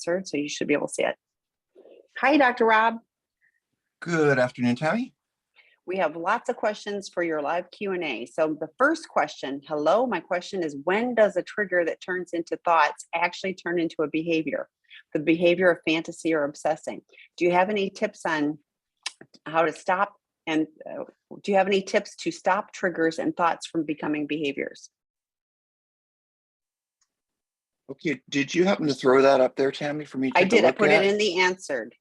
answered, so you should be able to see it. Hi, Dr. Rob. Good afternoon, Tammy. We have lots of questions for your live Q&A. So the first question, hello, my question is, when does a trigger that turns into thoughts actually turn into a behavior? The behavior of fantasy or obsessing. Do you have any tips on how to stop, and do you have any tips to stop triggers and thoughts from becoming behaviors? Okay, did you happen to throw that up there, Tammy, for me to I take did. a I look put at? it in the answered.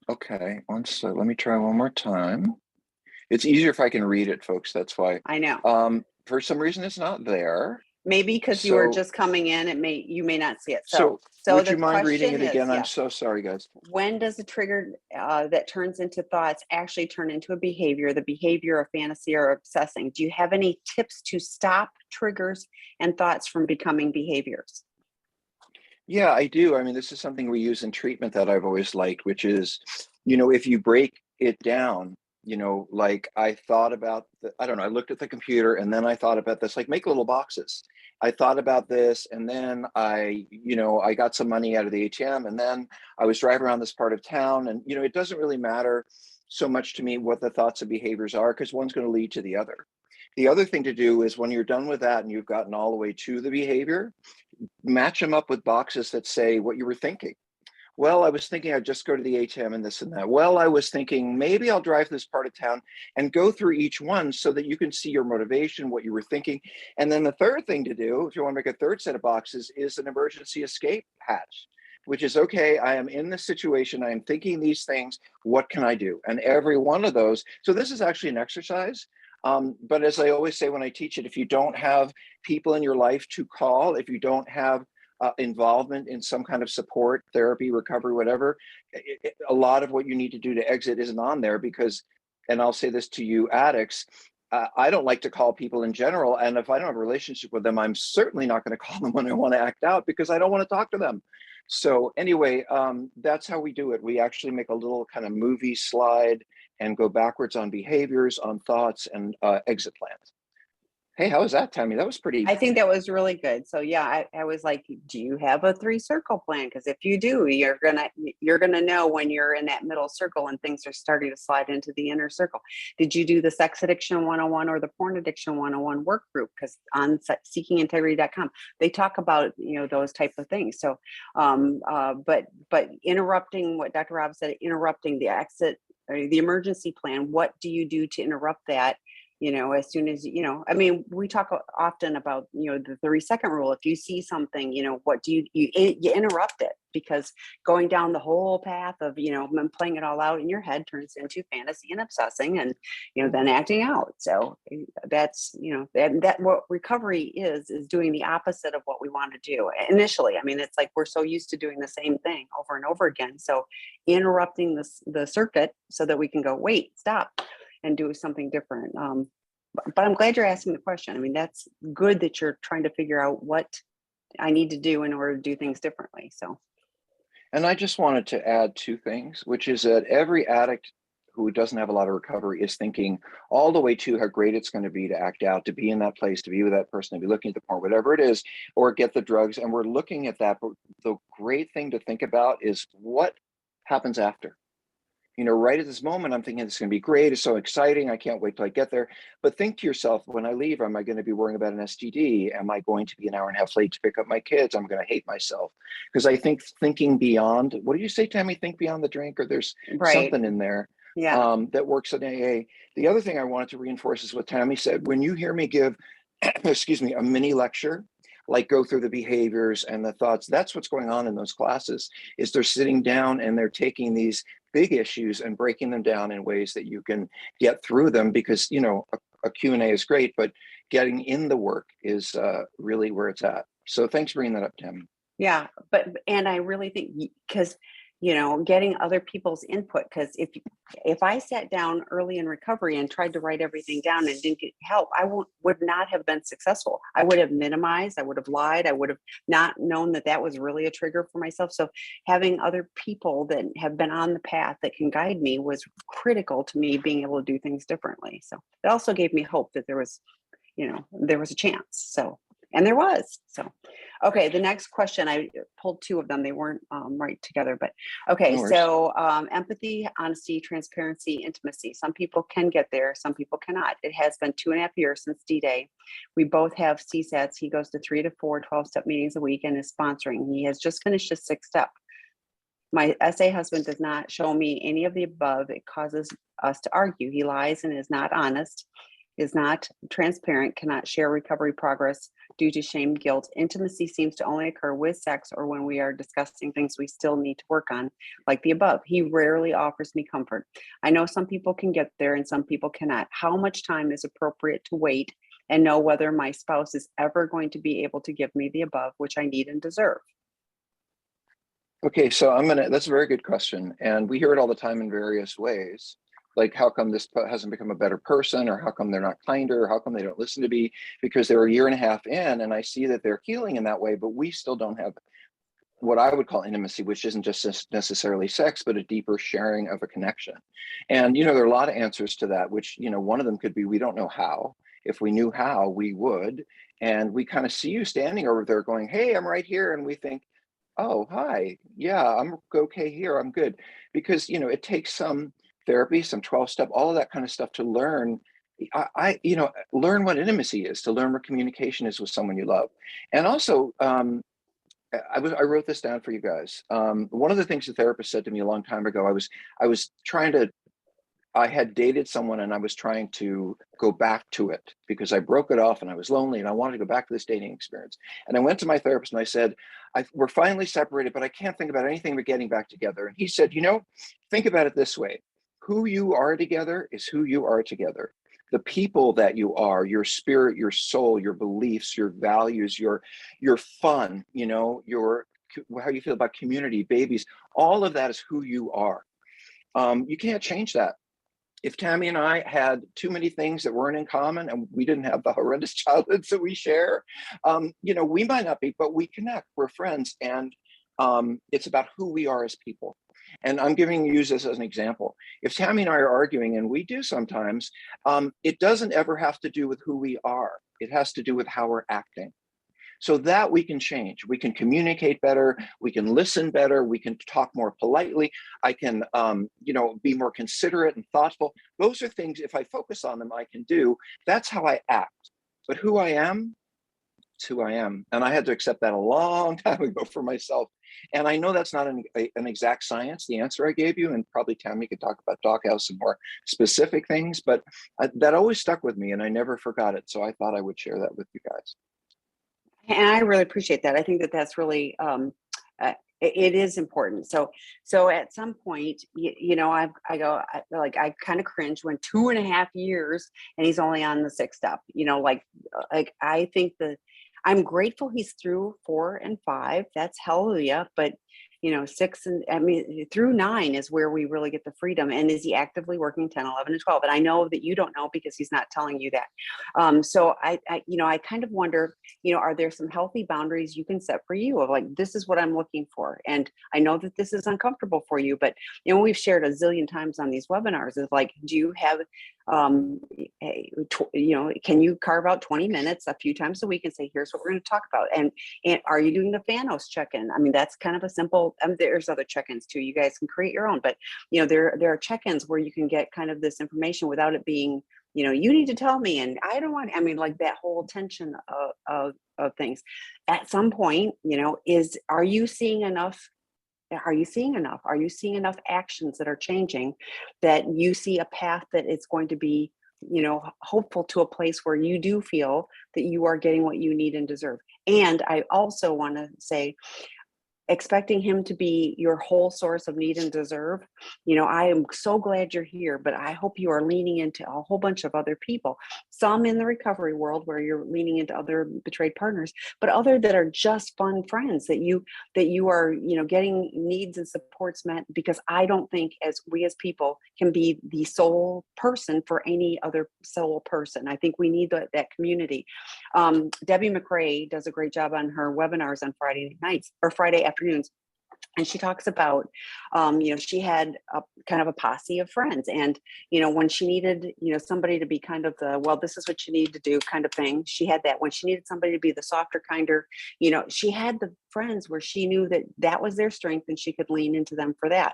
Okay, so let me try one more time. It's easier if I can read it, folks. That's why. I know. For some reason, it's not there. Maybe because you were just coming in, you may not see it. So would you mind reading it again? Is, I'm so sorry, guys. When does a trigger that turns into thoughts actually turn into a behavior, the behavior of fantasy or obsessing? Do you have any tips to stop triggers and thoughts from becoming behaviors? Yeah, I do. I mean, this is something we use in treatment that I've always liked, which is, if you break it down, like I thought about, I don't know, I looked at the computer and then I thought about this, like make little boxes. I thought about this and then I got some money out of the ATM and then I was driving around this part of town and, it doesn't really matter so much to me what the thoughts and behaviors are because one's going to lead to the other. The other thing to do is when you're done with that and you've gotten all the way to the behavior, match them up with boxes that say what you were thinking. Well, I was thinking I'd just go to the ATM and this and that. Well, I was thinking maybe I'll drive this part of town and go through each one so that you can see your motivation, what you were thinking. And then the third thing to do, if you want to make a third set of boxes, is an emergency escape hatch, which is, okay, I am in this situation. I am thinking these things. What can I do? And every one of those. So this is actually an exercise. But as I always say when I teach it, if you don't have people in your life to call, if you don't have involvement in some kind of support, therapy, recovery, whatever, a lot of what you need to do to exit isn't on there because, and I'll say this to you addicts, I don't like to call people in general. And if I don't have a relationship with them, I'm certainly not going to call them when I want to act out because I don't want to talk to them. So anyway, that's how we do it. We actually make a little kind of movie slide and go backwards on behaviors, on thoughts, and exit plans. Hey, how was that, Tammy? That was pretty. I think that was really good. So yeah, I was like, do you have a 3-circle plan? Because if you do, you're gonna know when you're in that middle circle and things are starting to slide into the inner circle. Did you do the Sex Addiction 101 or the Porn Addiction 101 work group? Because on seekingintegrity.com, they talk about those type of things. So but interrupting what Dr. Rob said, interrupting the exit or the emergency plan, what do you do to interrupt that? As soon as, I mean, we talk often about, the 3-second rule. If you see something, what do you interrupt it, because going down the whole path of, playing it all out in your head turns into fantasy and obsessing and, then acting out. So that's, that what recovery is doing the opposite of what we want to do initially. I mean, it's like, we're so used to doing the same thing over and over again. So interrupting the circuit so that we can go, wait, stop, and do something different. But I'm glad you're asking the question. I mean, that's good that you're trying to figure out what I need to do in order to do things differently. So, and I just wanted to add 2 things, which is that every addict who doesn't have a lot of recovery is thinking all the way to how great it's going to be to act out, to be in that place, to be with that person, to be looking at the porn, whatever it is, or get the drugs. And we're looking at that. But the great thing to think about is what happens after. Right at this moment, I'm thinking it's going to be great. It's so exciting. I can't wait till I get there. But think to yourself, when I leave, am I going to be worrying about an STD? Am I going to be an hour and a half late to pick up my kids? I'm going to hate myself. Because I think thinking beyond, what do you say, Tammy? Think beyond the drink, or there's something in there that works in AA. The other thing I wanted to reinforce is what Tammy said. When you hear me give, excuse me, a mini lecture, like go through the behaviors and the thoughts, that's what's going on in those classes, is they're sitting down and they're taking these big issues and breaking them down in ways that you can get through them, because a Q&A is great, but getting in the work is really where it's at. So thanks for bringing that up, Tammy. Yeah, and I really think, because getting other people's input, because if I sat down early in recovery and tried to write everything down and didn't get help, I would not have been successful. I would have minimized, I would have lied, I would have not known that was really a trigger for myself. So having other people that have been on the path that can guide me was critical to me being able to do things differently. So it also gave me hope that there was a chance. So And there was. So, okay, the next question, I pulled two of them. They weren't right together, but okay. No worries. So, empathy, honesty, transparency, intimacy. Some people can get there, some people cannot. It has been 2.5 years since D-Day. We both have CSATs. He goes to 3 to 4 12-step meetings a week and is sponsoring. He has just finished his 6th step. My SA husband does not show me any of the above. It causes us to argue. He lies and is not honest, is not transparent, cannot share recovery progress due to shame, guilt. Intimacy seems to only occur with sex or when we are discussing things we still need to work on, like the above. He rarely offers me comfort. I know some people can get there and some people cannot. How much time is appropriate to wait and know whether my spouse is ever going to be able to give me the above, which I need and deserve? Okay, so that's a very good question. And we hear it all the time in various ways. Like, how come this hasn't become a better person? Or how come they're not kinder? Or how come they don't listen to me? Because they're a year and a half in and I see that they're healing in that way, but we still don't have what I would call intimacy, which isn't just necessarily sex, but a deeper sharing of a connection. And, there are a lot of answers to that, which, one of them could be, we don't know how. If we knew how, we would. And we kind of see you standing over there going, hey, I'm right here. And we think, oh, hi. Yeah, I'm okay here. I'm good. Because, it takes some therapy, some 12-step, all of that kind of stuff to learn. Learn what intimacy is, to learn what communication is with someone you love. And also, I wrote this down for you guys. One of the things the therapist said to me a long time ago, I had dated someone and I was trying to go back to it because I broke it off and I was lonely and I wanted to go back to this dating experience. And I went to my therapist and I said, we're finally separated, but I can't think about anything but getting back together. And he said, think about it this way. Who you are together is who you are together. The people that you are, your spirit, your soul, your beliefs, your values, your fun, how you feel about community, babies, all of that is who you are. You can't change that. If Tammy and I had too many things that weren't in common and we didn't have the horrendous childhoods that we share, we might not be, but we connect, we're friends. And it's about who we are as people. And I'm use this as an example. If Tammy and I are arguing, and we do sometimes, it doesn't ever have to do with who we are. It has to do with how we're acting. So that we can change. We can communicate better. We can listen better. We can talk more politely. I can, be more considerate and thoughtful. Those are things, if I focus on them, I can do. That's how I act. But who I am, it's who I am. And I had to accept that a long time ago for myself. And I know that's not an exact science, the answer I gave you, and probably Tammy could talk about Doghouse and more specific things, but that always stuck with me and I never forgot it. So I thought I would share that with you guys. And I really appreciate that. I think that that's really, it is important. So at some point, I kind of cringe when 2.5 years and he's only on the 6th step, I think I'm grateful he's through 4 and 5. That's hallelujah. But 6 and through 9 is where we really get the freedom. And is he actively working 10, 11, and 12? And I know that you don't know because he's not telling you that. So I kind of wonder, are there some healthy boundaries you can set for you of like, this is what I'm looking for. And I know that this is uncomfortable for you, but we've shared a zillion times on these webinars is like, do you have, can you carve out 20 minutes a few times a week and say, here's what we're going to talk about? And are you doing the Thanos check-in? I mean, that's kind of a simple, there's other check-ins too. You guys can create your own, but there are check-ins where you can get kind of this information without it being, you need to tell me. And I don't want, like that whole tension of things at some point, are you seeing enough? Are you seeing enough? Are you seeing enough actions that are changing that you see a path that it's going to be, hopeful to a place where you do feel that you are getting what you need and deserve? And I also want to say, expecting him to be your whole source of need and deserve, I am so glad you're here, but I hope you are leaning into a whole bunch of other people, some in the recovery world where you're leaning into other betrayed partners, but other that are just fun friends that you are, getting needs and supports met, because I don't think we as people can be the sole person for any other sole person. I think we need that community. Debbie McRae does a great job on her webinars on Friday nights or Friday afternoons. And she talks about, she had a kind of a posse of friends. And, when she needed, somebody to be kind of the, well, this is what you need to do kind of thing. She had that. When she needed somebody to be the softer, kinder, she had the friends where she knew that that was their strength and she could lean into them for that.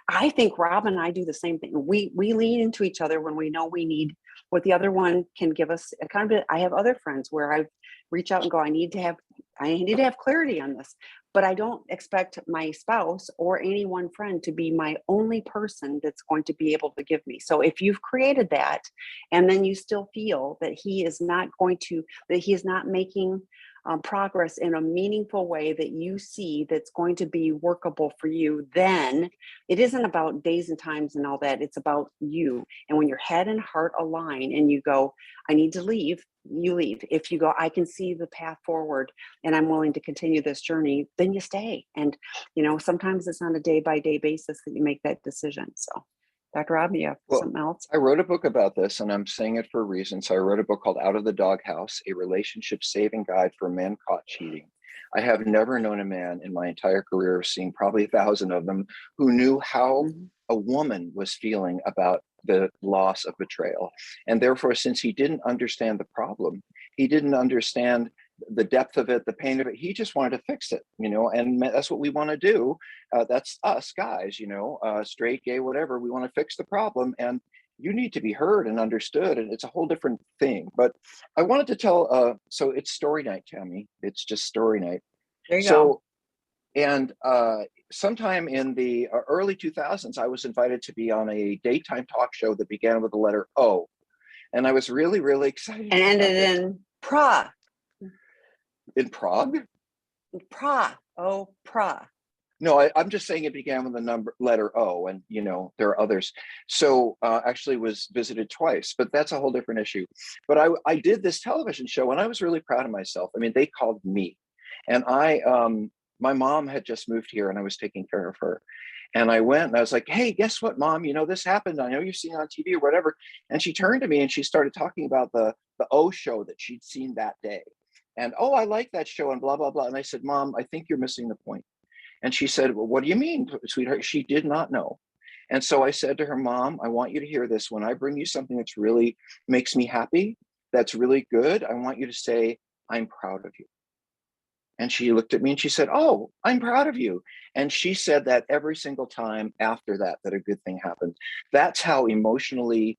I think Rob and I do the same thing. We lean into each other when we know we need what the other one can give us. A kind of, I have other friends where I reach out and go, I need to have clarity on this. But I don't expect my spouse or any one friend to be my only person that's going to be able to give me. So if you've created that, and then you still feel that he is not making progress in a meaningful way that you see that's going to be workable for you, then it isn't about days and times and all that. It's about you. And when your head and heart align and you go, I need to leave, you leave. If you go, I can see the path forward and I'm willing to continue this journey, then you stay. And, sometimes it's on a day by day basis that you make that decision. So, Dr. Rob, you have something else? I wrote a book about this, and I'm saying it for a reason. So I wrote a book called Out of the Doghouse, a relationship saving guide for men caught cheating. I have never known a man in my entire career, seeing probably 1,000 of them, who knew how a woman was feeling about the loss of betrayal. And therefore, since he didn't understand the problem, he didn't understand the depth of it, the pain of it, he just wanted to fix it, and that's what we want to do. That's us guys, straight, gay, whatever. We want to fix the problem, and you need to be heard and understood, and it's a whole different thing. But I wanted to tell, so it's story night, Tammy. It's just story night. There you go. And sometime in the early 2000s, I was invited to be on a daytime talk show that began with the letter O. And I was really, really excited. And ended in Pra. In Prague? Pra. Oh, Pra. No, I'm just saying it began with the letter O, and there are others. So actually was visited twice, but that's a whole different issue. But I did this television show, and I was really proud of myself. I mean, they called me, and my mom had just moved here, and I was taking care of her. And I went and I was like, hey, guess what, Mom? This happened. I know you've seen it on TV or whatever. And she turned to me and she started talking about the O show that she'd seen that day. And, oh, I like that show and blah, blah, blah. And I said, Mom, I think you're missing the point. And she said, well, what do you mean, sweetheart? She did not know. And so I said to her, Mom, I want you to hear this. When I bring you something that's really makes me happy, that's really good, I want you to say, I'm proud of you. And she looked at me and she said, oh, I'm proud of you. And she said that every single time after that a good thing happened. That's how emotionally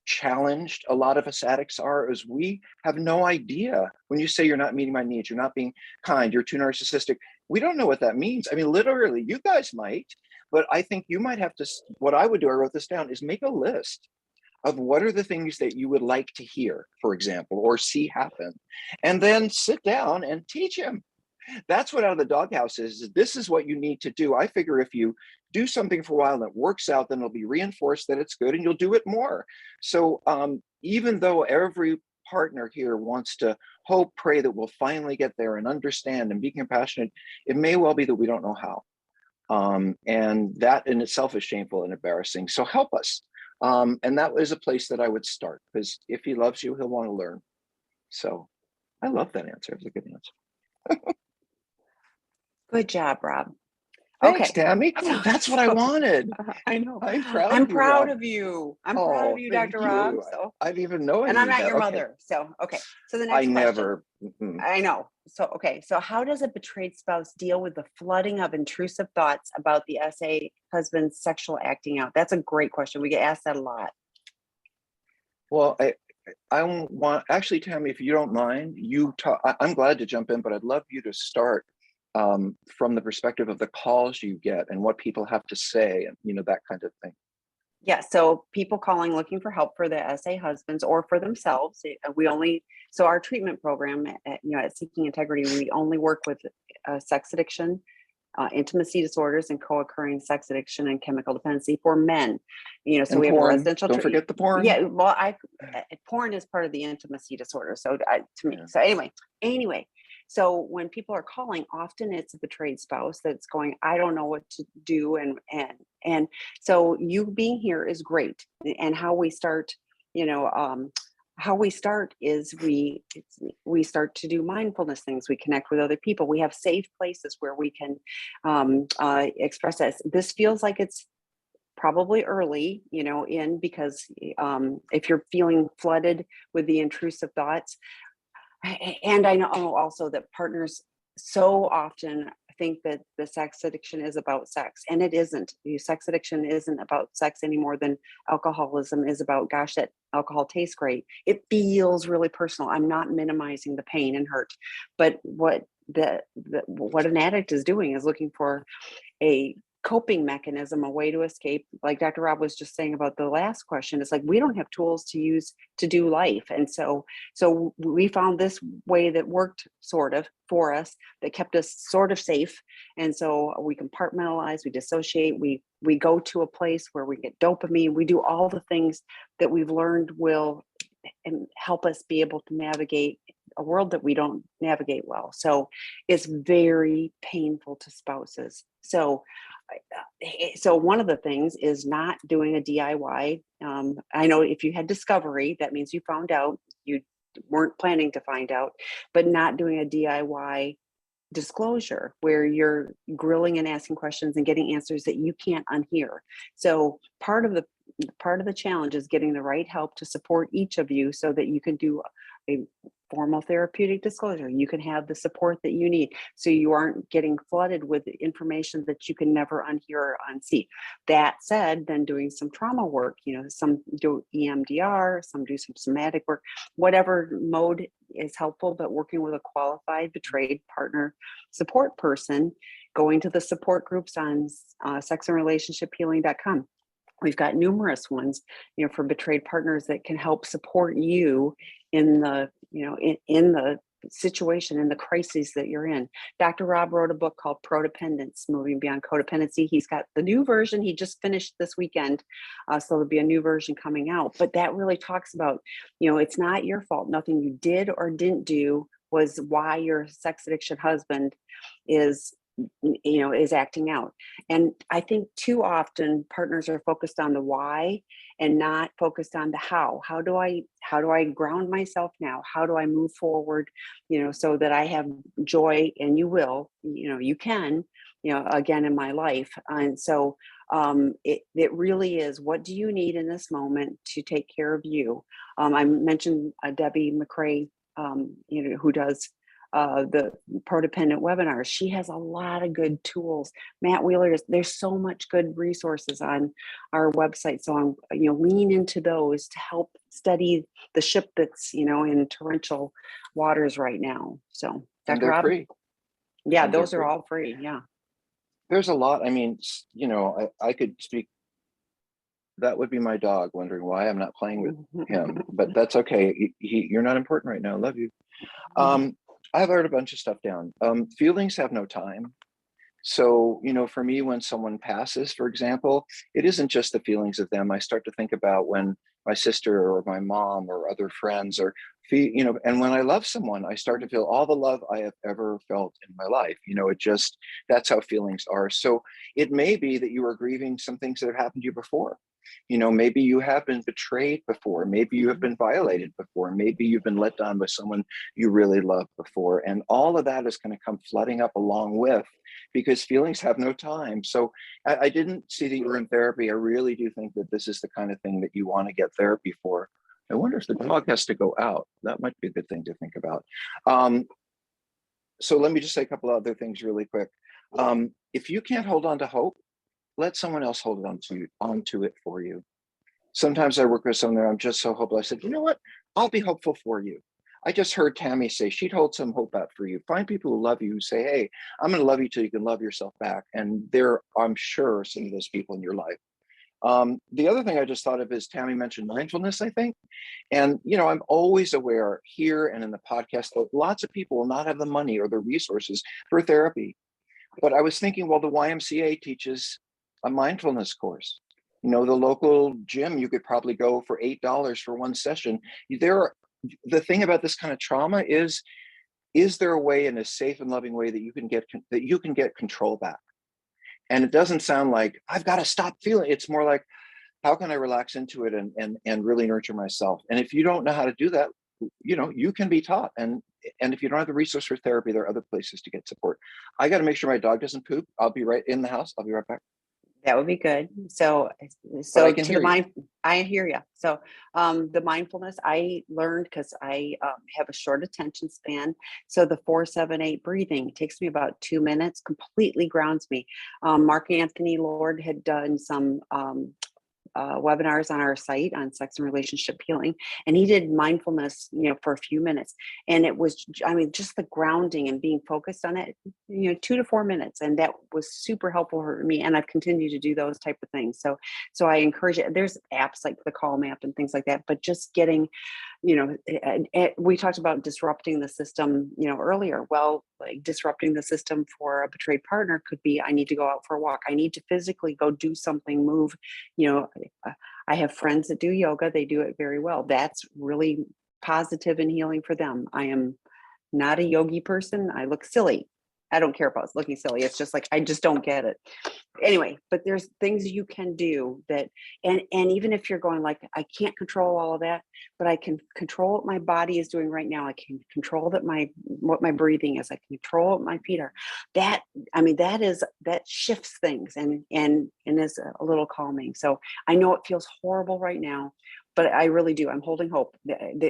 challenged a lot of us addicts are, is we have no idea. When you say you're not meeting my needs, you're not being kind, you're too narcissistic, we don't know what that means. I mean, literally, you guys might, but I think you might have to, what I would do, I wrote this down, is make a list of what are the things that you would like to hear, for example, or see happen, and then sit down and teach him. That's what Out of the Doghouse is. This is what you need to do. I figure if you do something for a while and it works out, then it'll be reinforced that it's good and you'll do it more. So even though every partner here wants to hope, pray that we'll finally get there and understand and be compassionate, it may well be that we don't know how. And that in itself is shameful and embarrassing. So help us. And that is a place that I would start, because if he loves you, he'll want to learn. So I love that answer. It was a good answer. Good job, Rob. Thanks, Okay. Tammy. That's what I wanted. I know. I'm proud I'm of you, proud Rob. of you. I'm proud of you, Dr. Rob. So I didn't even know. And I'm not that. your Okay. mother. So, okay. So the I next question. never. I know. So, okay. So how does a betrayed spouse deal with the flooding of intrusive thoughts about the SA husband's sexual acting out? That's a great question. We get asked that a lot. Well, I want, actually, Tammy, if you don't mind, you talk. I'm glad to jump in, but I'd love you to start from the perspective of the calls you get and what people have to say, and that kind of thing. Yeah, so people calling looking for help for their SA husbands or for themselves. So our treatment program at Seeking Integrity, we only work with sex addiction, intimacy disorders, and co-occurring sex addiction and chemical dependency for men. So and we porn. have a residential. Don't forget the porn. Yeah, well, porn is part of the intimacy disorder. So to me, so anyway. So when people are calling, often it's a betrayed spouse that's going, I don't know what to do. And so you being here is great. And how we start, how we start is we start to do mindfulness things. We connect with other people. We have safe places where we can express this. This feels like it's probably early, in because if you're feeling flooded with the intrusive thoughts, and I know also that partners so often think that the sex addiction is about sex, and it isn't. Sex addiction isn't about sex any more than alcoholism is about, gosh, that alcohol tastes great. It feels really personal. I'm not minimizing the pain and hurt, but what an addict is doing is looking for a coping mechanism, a way to escape. Like Dr. Rob was just saying about the last question, it's like we don't have tools to use to do life. And so we found this way that worked sort of for us, that kept us sort of safe. And so we compartmentalize, we dissociate, we go to a place where we get dopamine, we do all the things that we've learned will and help us be able to navigate a world that we don't navigate well. So it's very painful to spouses. So one of the things is not doing a DIY. I know if you had discovery, that means you found out, you weren't planning to find out, but not doing a DIY disclosure where you're grilling and asking questions and getting answers that you can't unhear. So part of the challenge is getting the right help to support each of you so that you can do a formal therapeutic disclosure. You can have the support that you need so you aren't getting flooded with information that you can never unhear or unsee. That said, then doing some trauma work, some do EMDR, some do some somatic work, whatever mode is helpful, but working with a qualified betrayed partner support person, going to the support groups on sexandrelationshiphealing.com. We've got numerous ones, for betrayed partners that can help support you in the, in the situation, in the crises that you're in. Dr. Rob wrote a book called Prodependence, Moving Beyond Codependency. He's got the new version. He just finished this weekend. So there'll be a new version coming out. But that really talks about, it's not your fault. Nothing you did or didn't do was why your sex addiction husband is acting out. And I think too often partners are focused on the why and not focused on the how do I ground myself now? How do I move forward, so that I have joy, and you will, you can, again in my life. And so it really is, what do you need in this moment to take care of you? I mentioned Debbie McCrae, who does the codependent webinars. She has a lot of good tools. Matt Wheeler, there's so much good resources on our website. So I'm, lean into those to help steady the ship that's, in torrential waters right now. So And Dr. they're Rob? free. Yeah, And they're those are free. all free. Yeah. There's a lot. I mean, I could speak. That would be my dog wondering why I'm not playing with him, but that's okay. You're not important right now. Love you. I've heard a bunch of stuff down. Feelings have no time. So, for me, when someone passes, for example, it isn't just the feelings of them. I start to think about when my sister or my mom or other friends and when I love someone, I start to feel all the love I have ever felt in my life. That's how feelings are. So it may be that you are grieving some things that have happened to you before. Maybe you have been betrayed before. Maybe you have been violated before. Maybe you've been let down by someone you really loved before. And all of that is going to come flooding up along with, because feelings have no time. So I didn't see that you were in therapy. I really do think that this is the kind of thing that you want to get therapy for. I wonder if the dog has to go out. That might be a good thing to think about. So let me just say a couple of other things really quick. If you can't hold on to hope, let someone else hold onto it for you. Sometimes I work with someone, I'm just so hopeless. I said, you know what? I'll be hopeful for you. I just heard Tammy say she'd hold some hope out for you. Find people who love you, who say, hey, I'm going to love you till you can love yourself back. And there, I'm sure, some of those people in your life. The other thing I just thought of is Tammy mentioned mindfulness, I think. And, I'm always aware here and in the podcast that lots of people will not have the money or the resources for therapy. But I was thinking, well, the YMCA teaches a mindfulness course. The local gym, you could probably go for $8 for one session. The thing about this kind of trauma is there a way, in a safe and loving way, that you can get control back? And it doesn't sound like I've got to stop feeling. It's more like how can I relax into it and really nurture myself? And if you don't know how to do that, you can be taught. And if you don't have the resource for therapy, there are other places to get support. I got to make sure my dog doesn't poop. I'll be right in the house. I'll be right back. That would be good. So, But I so can to the hear you. mind, I hear you. So, the mindfulness I learned because I have a short attention span. So the 4-7-8 breathing takes me about 2 minutes, completely grounds me. Mark Anthony Lord had done some webinars on our site on sex and relationship healing, and he did mindfulness, for a few minutes, and it was, I mean, just the grounding and being focused on it, 2 to 4 minutes, and that was super helpful for me. And I've continued to do those type of things. So I encourage it. There's apps like the Calm app and things like that, but just getting, we talked about disrupting the system, earlier. Well, like disrupting the system for a betrayed partner could be, I need to go out for a walk. I need to physically go do something, move, you know, I have friends that do yoga. They do it very well. That's really positive and healing for them. I am not a yogi person. I look silly. I don't care about looking silly. It's just like, I just don't get it. Anyway, but there's things you can do that, and even if you're going like, I can't control all of that, but I can control what my body is doing right now. I can control what my breathing is. I can control what my feet are. That, I mean, that shifts things and is a little calming. So I know it feels horrible right now, but I really do. I'm holding hope.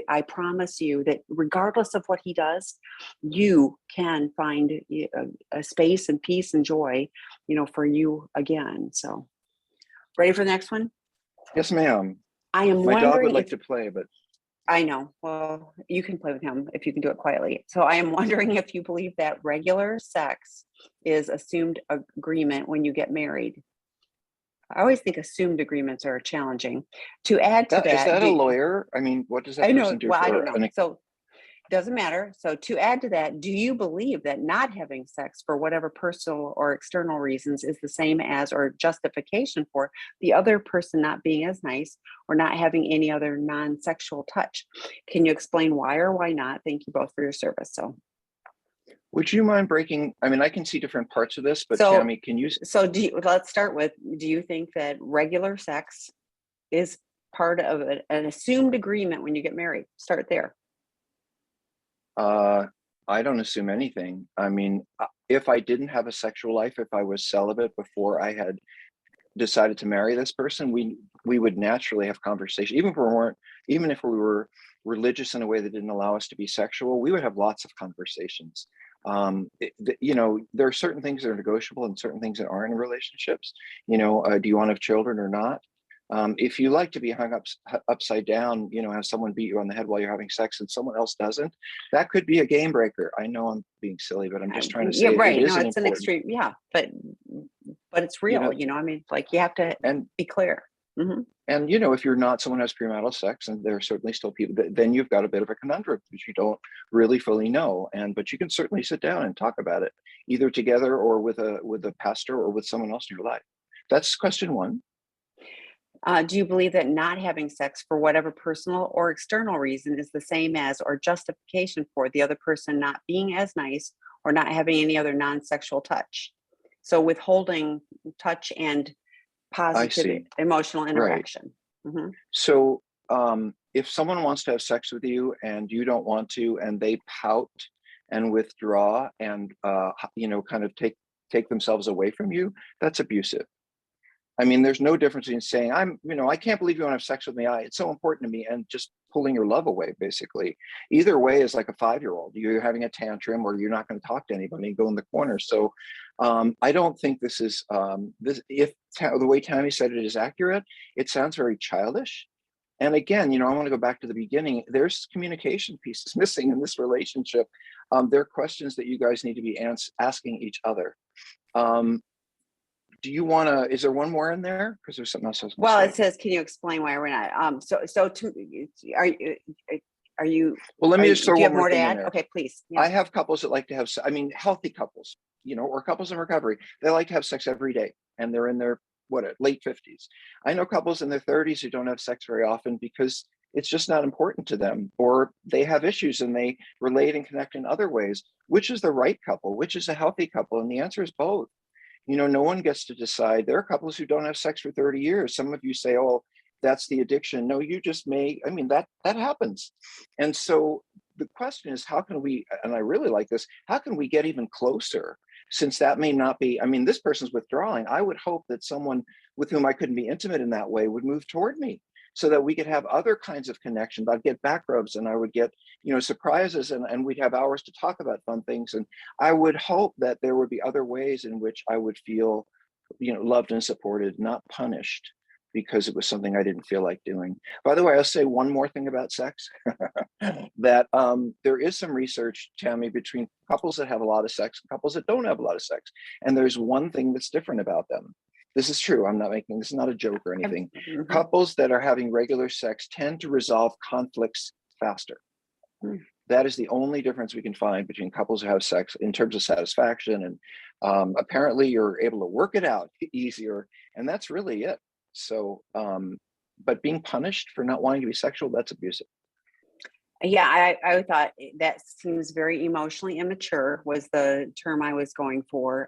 I promise you that regardless of what he does, you can find a space and peace and joy, for you again. So, ready for the next one? Yes, ma'am. I am My dog would wondering like if, to play, but I know, well, you can play with him if you can do it quietly. So, I am wondering if you believe that regular sex is assumed agreement when you get married. I always think assumed agreements are challenging. To add to that is that, that a lawyer? I mean, what does that I know, person do well, I don't for know. an? So, doesn't matter. So to add to that, do you believe that not having sex for whatever personal or external reasons is the same as or justification for the other person not being as nice or not having any other non-sexual touch? Can you explain why or why not? Thank you both for your service. Would you mind breaking? I mean, I can see different parts of this, but So Tammy, can you? so let's start with, do you think that regular sex is part of an assumed agreement when you get married? Start there. Uh, I don't assume anything. I mean, if I didn't have a sexual life, if I was celibate before I had decided to marry this person, we would naturally have conversation. Even if we were religious in a way that didn't allow us to be sexual, we would have lots of conversations. There are certain things that are negotiable and certain things that aren't in relationships. Do you want to have children or not? If you like to be hung up upside down, have someone beat you on the head while you're having sex and someone else doesn't, that could be a game breaker. I know I'm being silly, but I'm just trying to Yeah, say it right. No, is an it's an important, extreme. Yeah, but it's you real. know, I mean, like you have to and be clear. Hmm. And if you're not someone who has premarital sex, and there are certainly still people, then you've got a bit of a conundrum because you don't really fully know. But you can certainly sit down and talk about it, either together or with a pastor or with someone else in your life. That's question one. Do you believe that not having sex for whatever personal or external reason is the same as or justification for the other person not being as nice or not having any other non-sexual touch? So withholding touch and I positive see. emotional Right. interaction. Hmm. So if someone wants to have sex with you and you don't want to, and they pout and withdraw and kind of take themselves away from you, that's abusive. I mean, there's no difference in saying, I can't believe you want to have sex with me. It's so important to me, and just pulling your love away, basically. Either way is like a 5-year-old. You're having a tantrum or you're not going to talk to anybody and go in the corner. So I don't think this is, if the way Tammy said it is accurate, it sounds very childish. And again, I want to go back to the beginning. There's communication pieces missing in this relationship. There are questions that you guys need to be asking each other. Do you want to, is there one more in there? Because there's something else I was going to Well, say. it says, can you explain why we're not? Are you, are you, Well, let me just do throw you one have more more to thing in add? there. Okay, please. I Yeah. have couples that like to have, healthy couples, or couples in recovery. They like to have sex every day, and they're in their late 50s. I know couples in their 30s who don't have sex very often because it's just not important to them, or they have issues and they relate and connect in other ways. Which is the right couple? Which is a healthy couple? And the answer is both. No one gets to decide. There are couples who don't have sex for 30 years. Some of you say, oh, that's the addiction. No, you just may, I mean, that happens. And so the question is, how can we, and I really like this, how can we get even closer? Since that may not be, I mean, this person's withdrawing. I would hope that someone with whom I couldn't be intimate in that way would move toward me so that we could have other kinds of connections. I'd get back rubs and I would get, surprises, and we'd have hours to talk about fun things. And I would hope that there would be other ways in which I would feel, loved and supported, not punished because it was something I didn't feel like doing. By the way, I'll say one more thing about sex, that there is some research, Tammy, between couples that have a lot of sex and couples that don't have a lot of sex. And there's one thing that's different about them. This is true. This is not a joke or anything. Mm-hmm. Couples that are having regular sex tend to resolve conflicts faster. Mm. That is the only difference we can find between couples who have sex in terms of satisfaction. And apparently you're able to work it out easier. And that's really it. So, but being punished for not wanting to be sexual, that's abusive. Yeah, I thought that seems very emotionally immature was the term I was going for.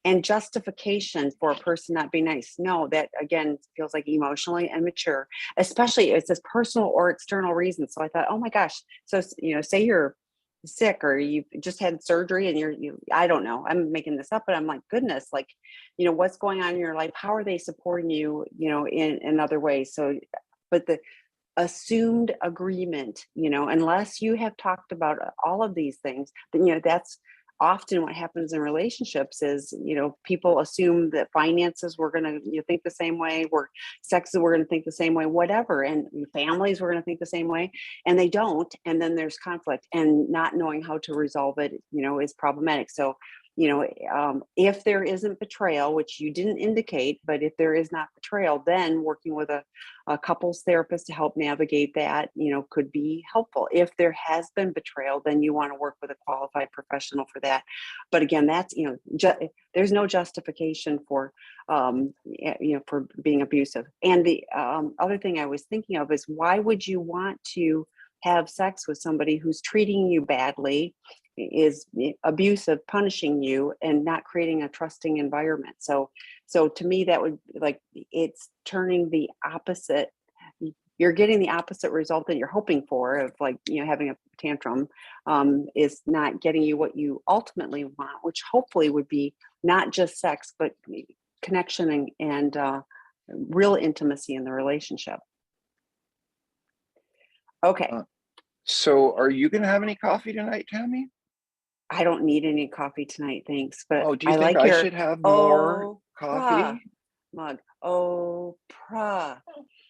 And justification for a person not being nice. No, that again feels like emotionally immature, especially if it's this personal or external reason. So I thought, oh my gosh. So, say you're sick or you've just had surgery and I don't know, I'm making this up, but I'm like, goodness, like, what's going on in your life? How are they supporting you, in other ways? So, but the assumed agreement, unless you have talked about all of these things, then, that's often what happens in relationships is, people assume that finances, we're going to think the same way, sex, we're going to think the same way, whatever. And families, we're going to think the same way, and they don't. And then there's conflict, and not knowing how to resolve it, is problematic. So, if there isn't betrayal, which you didn't indicate, but if there is not betrayal, then working with a couples therapist to help navigate that, could be helpful. If there has been betrayal, then you want to work with a qualified professional for that. But again, that's, there's no justification for, for being abusive. And the other thing I was thinking of is, why would you want to have sex with somebody who's treating you badly, is abusive, punishing you, and not creating a trusting environment? So to me, that would, like, it's turning the opposite. You're getting the opposite result that you're hoping for, of, like, having a tantrum, is not getting you what you ultimately want, which hopefully would be not just sex, but connection and real intimacy in the relationship. Okay. So are you going to have any coffee tonight, Tammy? I don't need any coffee tonight, thanks. But do you I think like I your should have more coffee mug. Oprah.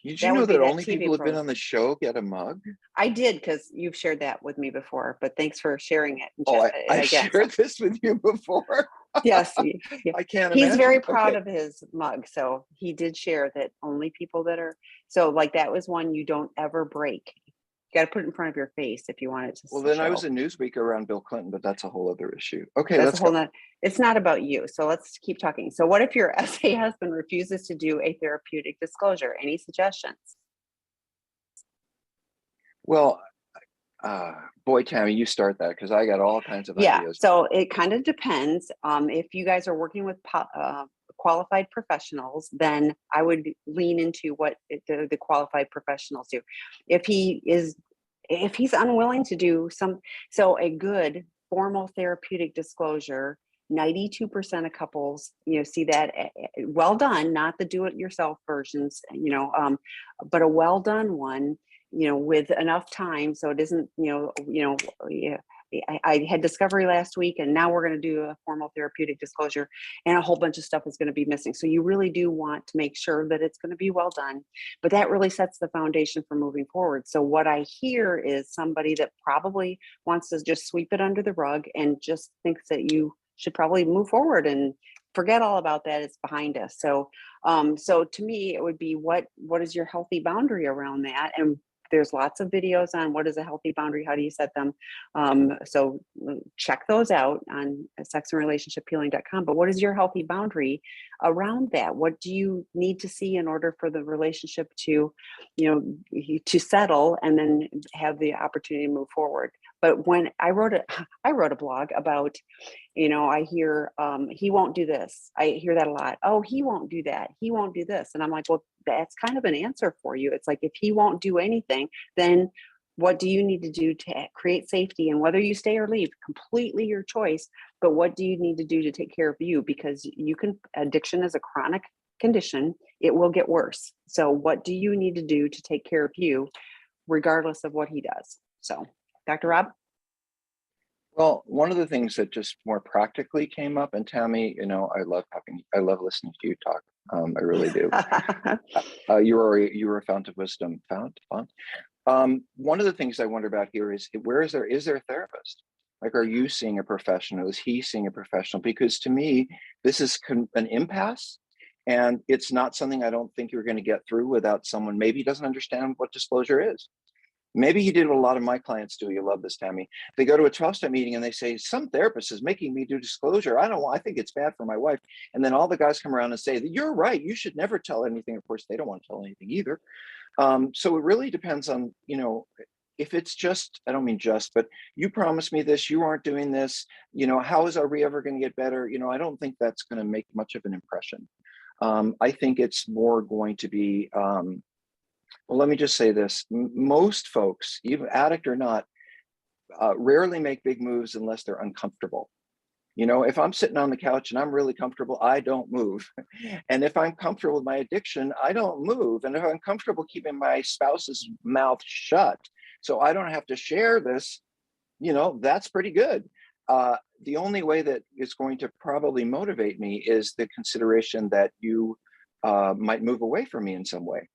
Did you That know would be that that only TV people who've been program. on the show get a mug? I did, because you've shared that with me before. But thanks for sharing it. Oh, I Again, shared this with you before. yes, yeah. I can't He's imagine. very proud Okay. of his mug, so he did share that only people that are, so, like, that was one you don't ever break. You got to put it in front of your face if you want it to Well, then show. I was a Newsweek around Bill Clinton, but that's a whole other issue. Okay, That's let's a whole go. nother, it's not about you. So let's keep talking. So what if your SA husband refuses to do a therapeutic disclosure? Any suggestions? Well, boy, Tammy, you start that, because I got all kinds of ideas. So it kind of depends. If you guys are working with qualified professionals, then I would lean into what the qualified professionals do. If he's unwilling to do so a good formal therapeutic disclosure, 92% of couples, see that, well done, not the do-it-yourself versions, but a well done one, with enough time, so it isn't, yeah. I had discovery last week, and now we're going to do a formal therapeutic disclosure, and a whole bunch of stuff is going to be missing. So you really do want to make sure that it's going to be well done, but that really sets the foundation for moving forward. So what I hear is somebody that probably wants to just sweep it under the rug and just thinks that you should probably move forward and forget all about that. It's behind us. So to me, it would be, what is your healthy boundary around that? And there's lots of videos on what is a healthy boundary, how do you set them. So check those out on sexandrelationshiphealing.com. But what is your healthy boundary around that? What do you need to see in order for the relationship to, to settle and then have the opportunity to move forward? But when I wrote I wrote a blog about, I hear, he won't do this. I hear that a lot. Oh, he won't do that. He won't do this. And I'm like, well, that's kind of an answer for you. It's like, if he won't do anything, then what do you need to do to create safety? And whether you stay or leave, completely your choice. But what do you need to do to take care of you? Because addiction is a chronic condition. It will get worse. So what do you need to do to take care of you, regardless of what he does? So, Dr. Rob? Well, one of the things that just more practically came up, and Tammy, I love listening to you talk. I really do. You were a fount of wisdom. Fount. One of the things I wonder about here is, is there a therapist? Like, are you seeing a professional? Is he seeing a professional? Because to me, this is an impasse, and it's not something I don't think you're going to get through without someone maybe doesn't understand what disclosure is. Maybe he did what a lot of my clients do. You love this, Tammy. They go to a 12-step meeting and they say, some therapist is making me do disclosure. I think it's bad for my wife. And then all the guys come around and say, you're right. You should never tell anything. Of course, they don't want to tell anything either. So it really depends on, if it's just, I don't mean just, but you promised me this, you aren't doing this, are we ever going to get better? I don't think that's going to make much of an impression. I think it's more going to be, well, let me just say this. Most folks, even addict or not, rarely make big moves unless they're uncomfortable. If I'm sitting on the couch and I'm really comfortable, I don't move. And if I'm comfortable with my addiction, I don't move. And if I'm comfortable keeping my spouse's mouth shut, so I don't have to share this, that's pretty good. The only way that is going to probably motivate me is the consideration that you might move away from me in some way.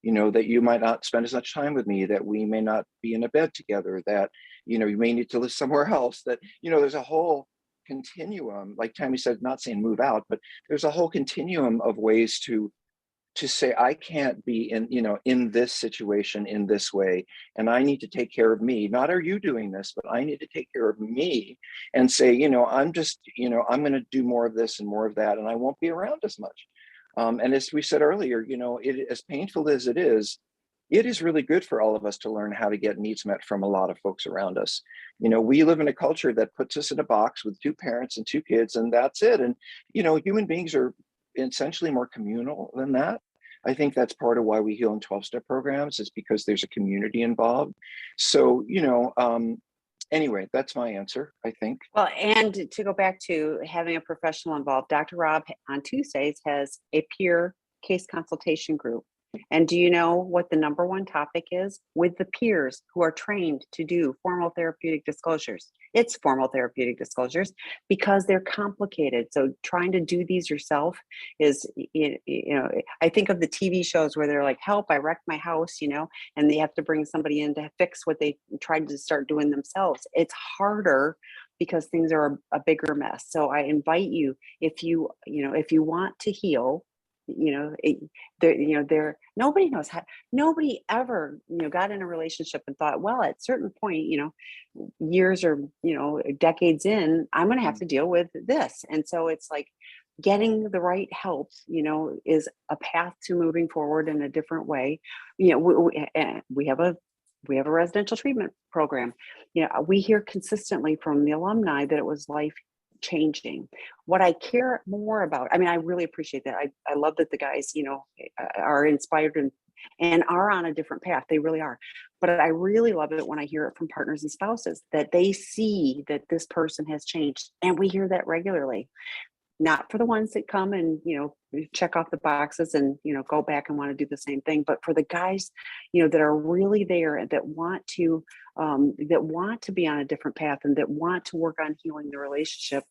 That you might not spend as much time with me, that we may not be in a bed together, that, you may need to live somewhere else, that, there's a whole continuum, like Tammy said, not saying move out, but there's a whole continuum of ways to say, I can't be in this situation in this way, and I need to take care of me. Not are you doing this, but I need to take care of me and say, I'm just, I'm going to do more of this and more of that, and I won't be around as much. And as we said earlier, as painful as it is really good for all of us to learn how to get needs met from a lot of folks around us. We live in a culture that puts us in a box with 2 parents and 2 kids, and that's it. And, human beings are essentially more communal than that. I think that's part of why we heal in 12-step programs, is because there's a community involved. So, anyway, that's my answer, I think. Well, and to go back to having a professional involved, Dr. Rob on Tuesdays has a peer case consultation group. And do you know what the number one topic is with the peers who are trained to do formal therapeutic disclosures? It's formal therapeutic disclosures because they're complicated. So trying to do these yourself is, I think of the TV shows where they're like, help, I wrecked my house, and they have to bring somebody in to fix what they tried to start doing themselves. It's harder because things are a bigger mess. So I invite you, if you want to heal, nobody knows how, nobody ever, got in a relationship and thought, well, at a certain point, years or, decades in, I'm going to have to deal with this. And so it's like getting the right help, is a path to moving forward in a different way. We have a residential treatment program. We hear consistently from the alumni that it was life changing. What I care more about, I really appreciate that. I love that the guys, are inspired and are on a different path. They really are. But I really love it when I hear it from partners and spouses, that they see that this person has changed. And we hear that regularly. Not for the ones that come and, check off the boxes and, go back and want to do the same thing, but for the guys, that are really there and that want to be on a different path and that want to work on healing the relationship.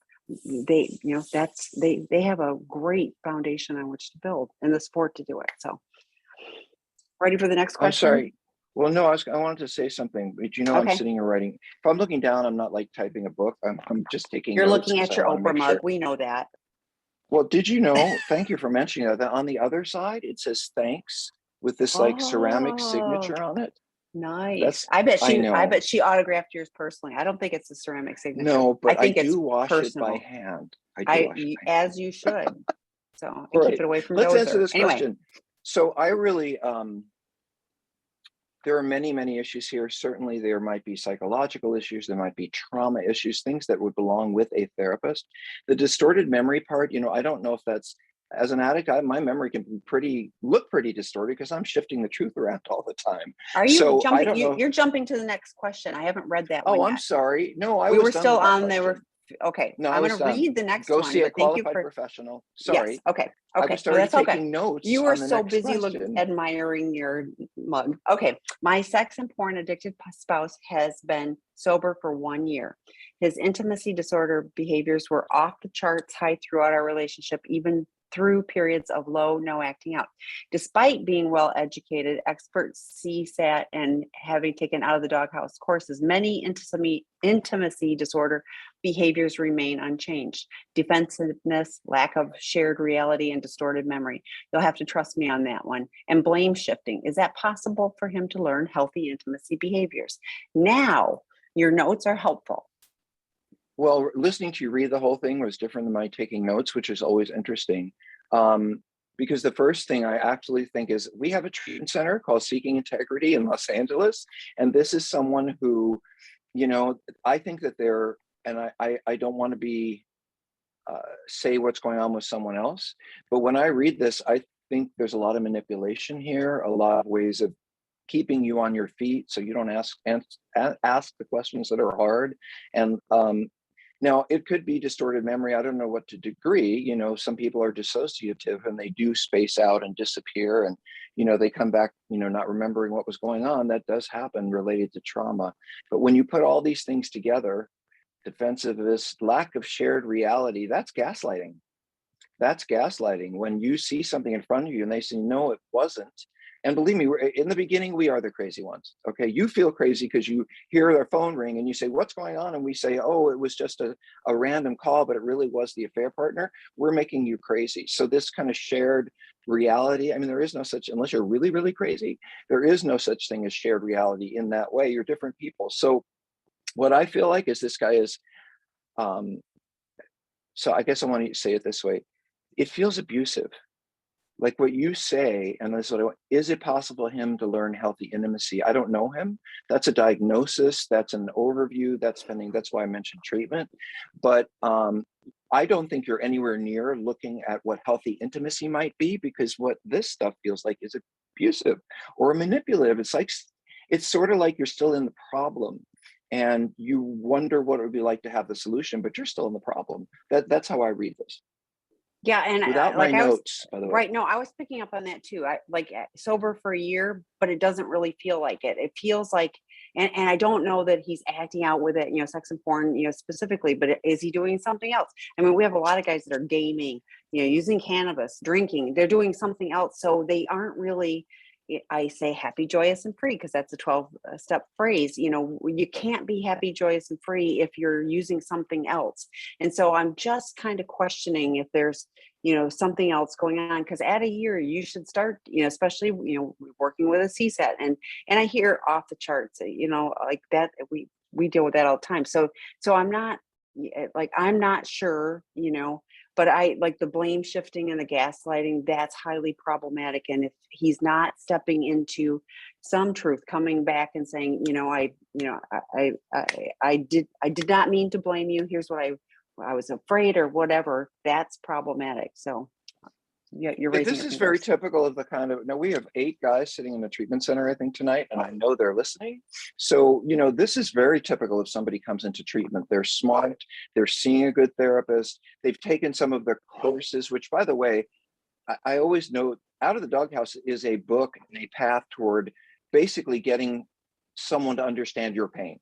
They have a great foundation on which to build and the support to do it. So ready for the next question? I'm sorry. Well, no, I wanted to say something, but Okay. I'm sitting here writing. If I'm looking down, I'm not like typing a book. I'm just taking You're notes looking at 'cause your I wanna Oprah make mug. sure. We know that. Well, did you know, thank you for mentioning that on the other side, it says thanks with this like ceramic Oh, signature on it. nice. That's, I I know. bet she autographed yours personally. I don't think it's a ceramic signature. No, I but I think it's do wash it by personal. hand. I do wash it by hand. As you should. So, and keep Right. it away from Let's answer dozer. this Anyway, question. So I really, there are many, many issues here. Certainly, there might be psychological issues, there might be trauma issues, things that would belong with a therapist. The distorted memory part, I don't know if that's, as an addict, my memory can be look pretty distorted because I'm shifting the truth around all the time. Are you So I jumping? don't know. You're jumping to the next question. I haven't read that Oh, one I'm yet. sorry. No, I We was were done still with that on there. question. Okay, No, I I'm was going to done. read the next Go one, see a but thank you qualified for, professional. yes. Sorry. Okay. I was Okay. No, already that's okay. taking notes You were on the so next busy question. admiring your mug. Okay. My sex and porn addicted spouse has been sober for 1 year. His intimacy disorder behaviors were off the charts high throughout our relationship, even through periods of low, no acting out. Despite being well educated, expert CSAT, and having taken out of the Doghouse courses, many intimacy disorder behaviors remain unchanged. Defensiveness, lack of shared reality, and distorted memory. You'll have to trust me on that one. And blame shifting. Is that possible for him to learn healthy intimacy behaviors? Now, your notes are helpful. Well, listening to you read the whole thing was different than my taking notes, which is always interesting. Because the first thing I actually think is we have a treatment center called Seeking Integrity in Los Angeles. And this is someone who, I think that and I don't want to say what's going on with someone else. But when I read this, I think there's a lot of manipulation here, a lot of ways of keeping you on your feet so you don't ask the questions that are hard. And now it could be distorted memory. I don't know what to degree. Some people are dissociative and they do space out and disappear, and they come back not remembering what was going on. That does happen related to trauma. But when you put all these things together, defensiveness, lack of shared reality, that's gaslighting. That's gaslighting. When you see something in front of you and they say, no, it wasn't. And believe me, in the beginning, we are the crazy ones. Okay. You feel crazy because you hear their phone ring and you say, what's going on? And we say, oh, it was just a random call, but it really was the affair partner. We're making you crazy. So this kind of shared reality, I mean, there is no such, unless you're really, really crazy, there is no such thing as shared reality in that way. You're different people. So what I feel like is this guy is, so I guess I want to say it this way. It feels abusive. Like what you say, and this is what I want, is it possible for him to learn healthy intimacy? I don't know him. That's a diagnosis. That's an overview. That's why I mentioned treatment. But I don't think you're anywhere near looking at what healthy intimacy might be, because what this stuff feels like is abusive or manipulative. It's sort of like you're still in the problem and you wonder what it would be like to have the solution, but you're still in the problem. That's how I read this. Yeah, and Without my like I was notes, by the way. right. No, I was picking up on that too. I like sober for a year, but it doesn't really feel like it. It feels like, and I don't know that he's acting out with it, sex and porn, specifically, but is he doing something else? I mean, we have a lot of guys that are gaming, using cannabis, drinking. They're doing something else, so they aren't really. I say happy, joyous, and free because that's a 12-step phrase. You can't be happy, joyous, and free if you're using something else. And so I'm just kind of questioning if there's something else going on, because at a year you should start, especially working with a CSAT, and I hear off the charts, like that we deal with that all the time. So I'm not I'm not sure, but I like the blame shifting and the gaslighting. That's highly problematic. And if he's not stepping into some truth, coming back and saying, I did not mean to blame you. Here's what I was afraid or whatever. That's problematic. So yeah, you're Yeah, raising this your is very fingers. typical of the kind of, now we have 8 guys sitting in the treatment center, I think tonight, and I know they're listening. So, this is very typical if somebody comes into treatment. They're smart, they're seeing a good therapist, they've taken some of their courses, which by the way, I always know Out of the Doghouse is a book and a path toward basically getting someone to understand your pain.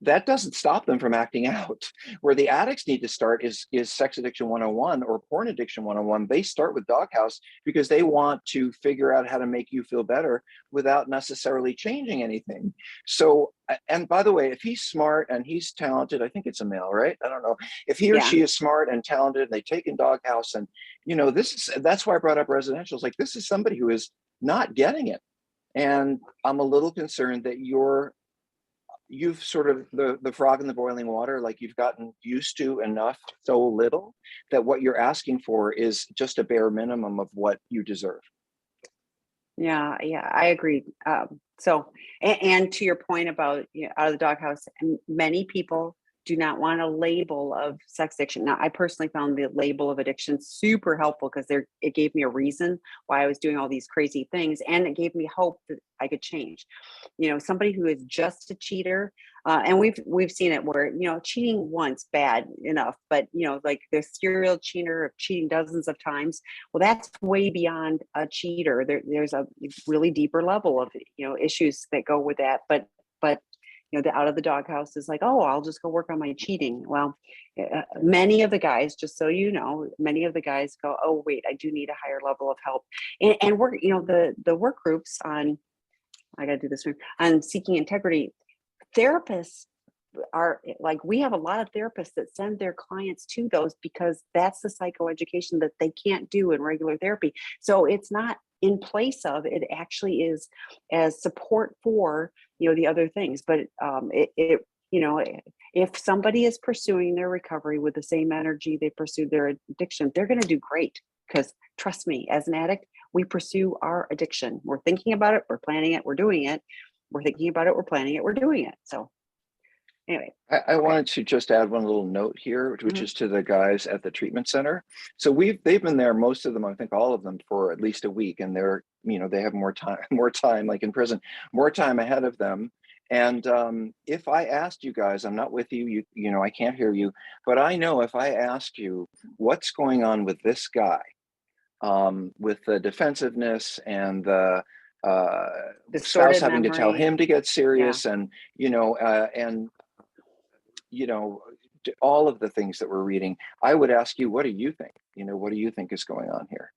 That doesn't stop them from acting out. Where the addicts need to start is sex addiction 101 or porn addiction 101. They start with Doghouse because they want to figure out how to make you feel better without necessarily changing anything. So, and by the way, if he's smart and he's talented, I think it's a male, right? I don't know. If he or Yeah. she is smart and talented, and they've taken Doghouse, and that's why I brought up residentials. Like, this is somebody who is not getting it. And I'm a little concerned that you've sort of the frog in the boiling water, like you've gotten used to enough so little that what you're asking for is just a bare minimum of what you deserve. Yeah, I agree. So, and to your point about, out of the doghouse, many people do not want a label of sex addiction. Now, I personally found the label of addiction super helpful because it gave me a reason why I was doing all these crazy things, and it gave me hope that I could change. Somebody who is just a cheater, and we've seen it where, cheating once bad enough, but like the serial cheater of cheating dozens of times, well, that's way beyond a cheater. There's a really deeper level of issues that go with that. But the out of the doghouse is like, oh, I'll just go work on my cheating. Well, many of the guys, just so you know, many of the guys go, oh wait, I do need a higher level of help. And we're, the work groups on, I gotta do this one, on seeking integrity, therapists are like, we have a lot of therapists that send their clients to those because that's the psychoeducation that they can't do in regular therapy. So it's not in place of, it actually is as support for the other things. But if somebody is pursuing their recovery with the same energy they pursued their addiction, they're going to do great. Because trust me, as an addict, we pursue our addiction. We're thinking about it, we're planning it, we're doing it. We're thinking about it, we're planning it, we're doing it. So anyway. I wanted to just add one little note here, which is to the guys at the treatment center. So they've been there, most of them, I think all of them, for at least a week, and they have more time, like in prison, more time ahead of them. And if I asked you guys, I'm not with you, I can't hear you, but I know if I asked you what's going on with this guy, with the defensiveness and the spouse Distorted having to tell memory. him to get serious, Yeah. and all of the things that we're reading, I would ask you, what do you think? What do you think is going on here?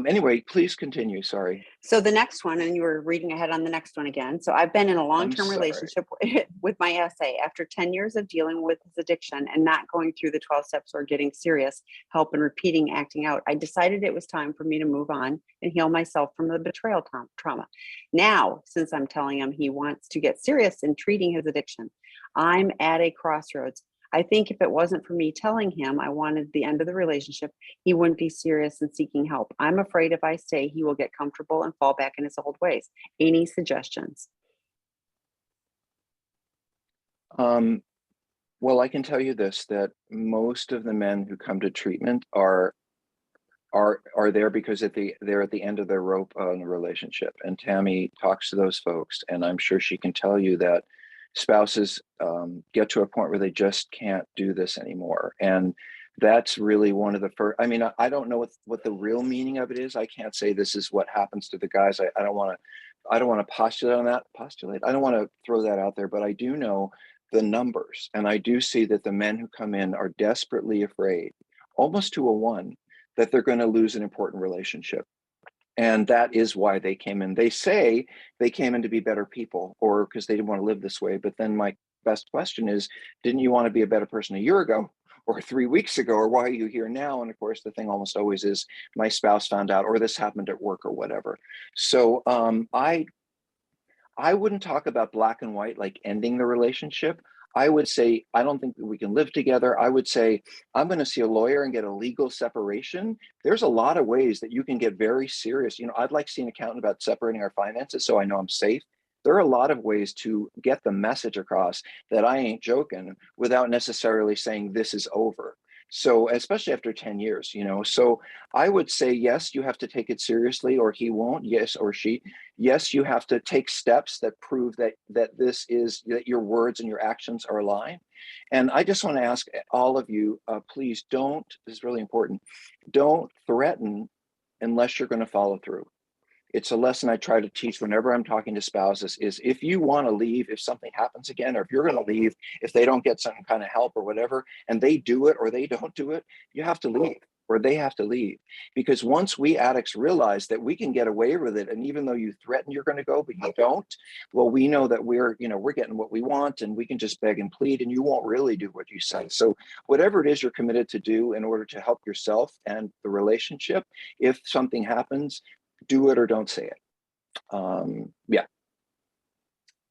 Anyway, please continue. Sorry. So the next one, and you were reading ahead on the next one again. So I've been in a I'm long-term sorry. relationship with my SA. After 10 years of dealing with his addiction and not going through the 12 steps or getting serious help and repeating acting out, I decided it was time for me to move on and heal myself from the betrayal trauma. Now, since I'm telling him he wants to get serious in treating his addiction, I'm at a crossroads. I think if it wasn't for me telling him I wanted the end of the relationship, he wouldn't be serious in seeking help. I'm afraid if I stay, he will get comfortable and fall back in his old ways. Any suggestions? Well, I can tell you this, that most of the men who come to treatment are there because they're at the end of their rope in a relationship. And Tammy talks to those folks, and I'm sure she can tell you that spouses get to a point where they just can't do this anymore. And that's really one of the first. I mean, I don't know what the real meaning of it is. I can't say this is what happens to the guys. I don't want to postulate on that. I don't want to throw that out there, but I do know the numbers, and I do see that the men who come in are desperately afraid, almost to a one, that they're going to lose an important relationship. And that is why they came in. They say they came in to be better people, or because they didn't want to live this way. But then my best question is, didn't you want to be a better person a year ago or 3 weeks ago, or why are you here now? And of course, the thing almost always is, my spouse found out, or this happened at work, or whatever. So I wouldn't talk about black and white, like ending the relationship. I would say, I don't think that we can live together. I would say, I'm going to see a lawyer and get a legal separation. There's a lot of ways that you can get very serious. I'd like to see an accountant about separating our finances so I know I'm safe. There are a lot of ways to get the message across that I ain't joking without necessarily saying this is over. So, especially after 10 years, so I would say, yes, you have to take it seriously, or he won't. Yes, or she. Yes, you have to take steps that prove that that your words and your actions are aligned. And I just want to ask all of you, please don't, this is really important, don't threaten unless you're going to follow through. It's a lesson I try to teach whenever I'm talking to spouses, is if you want to leave, if something happens again, or if you're going to leave, if they don't get some kind of help or whatever, and they do it or they don't do it, you have to leave, or they have to leave. Because once we addicts realize that we can get away with it, and even though you threaten you're going to go, but you don't, well, we know that we're getting what we want, and we can just beg and plead, and you won't really do what you say. So whatever it is you're committed to do in order to help yourself and the relationship, if something happens, do it or don't say it. Yeah.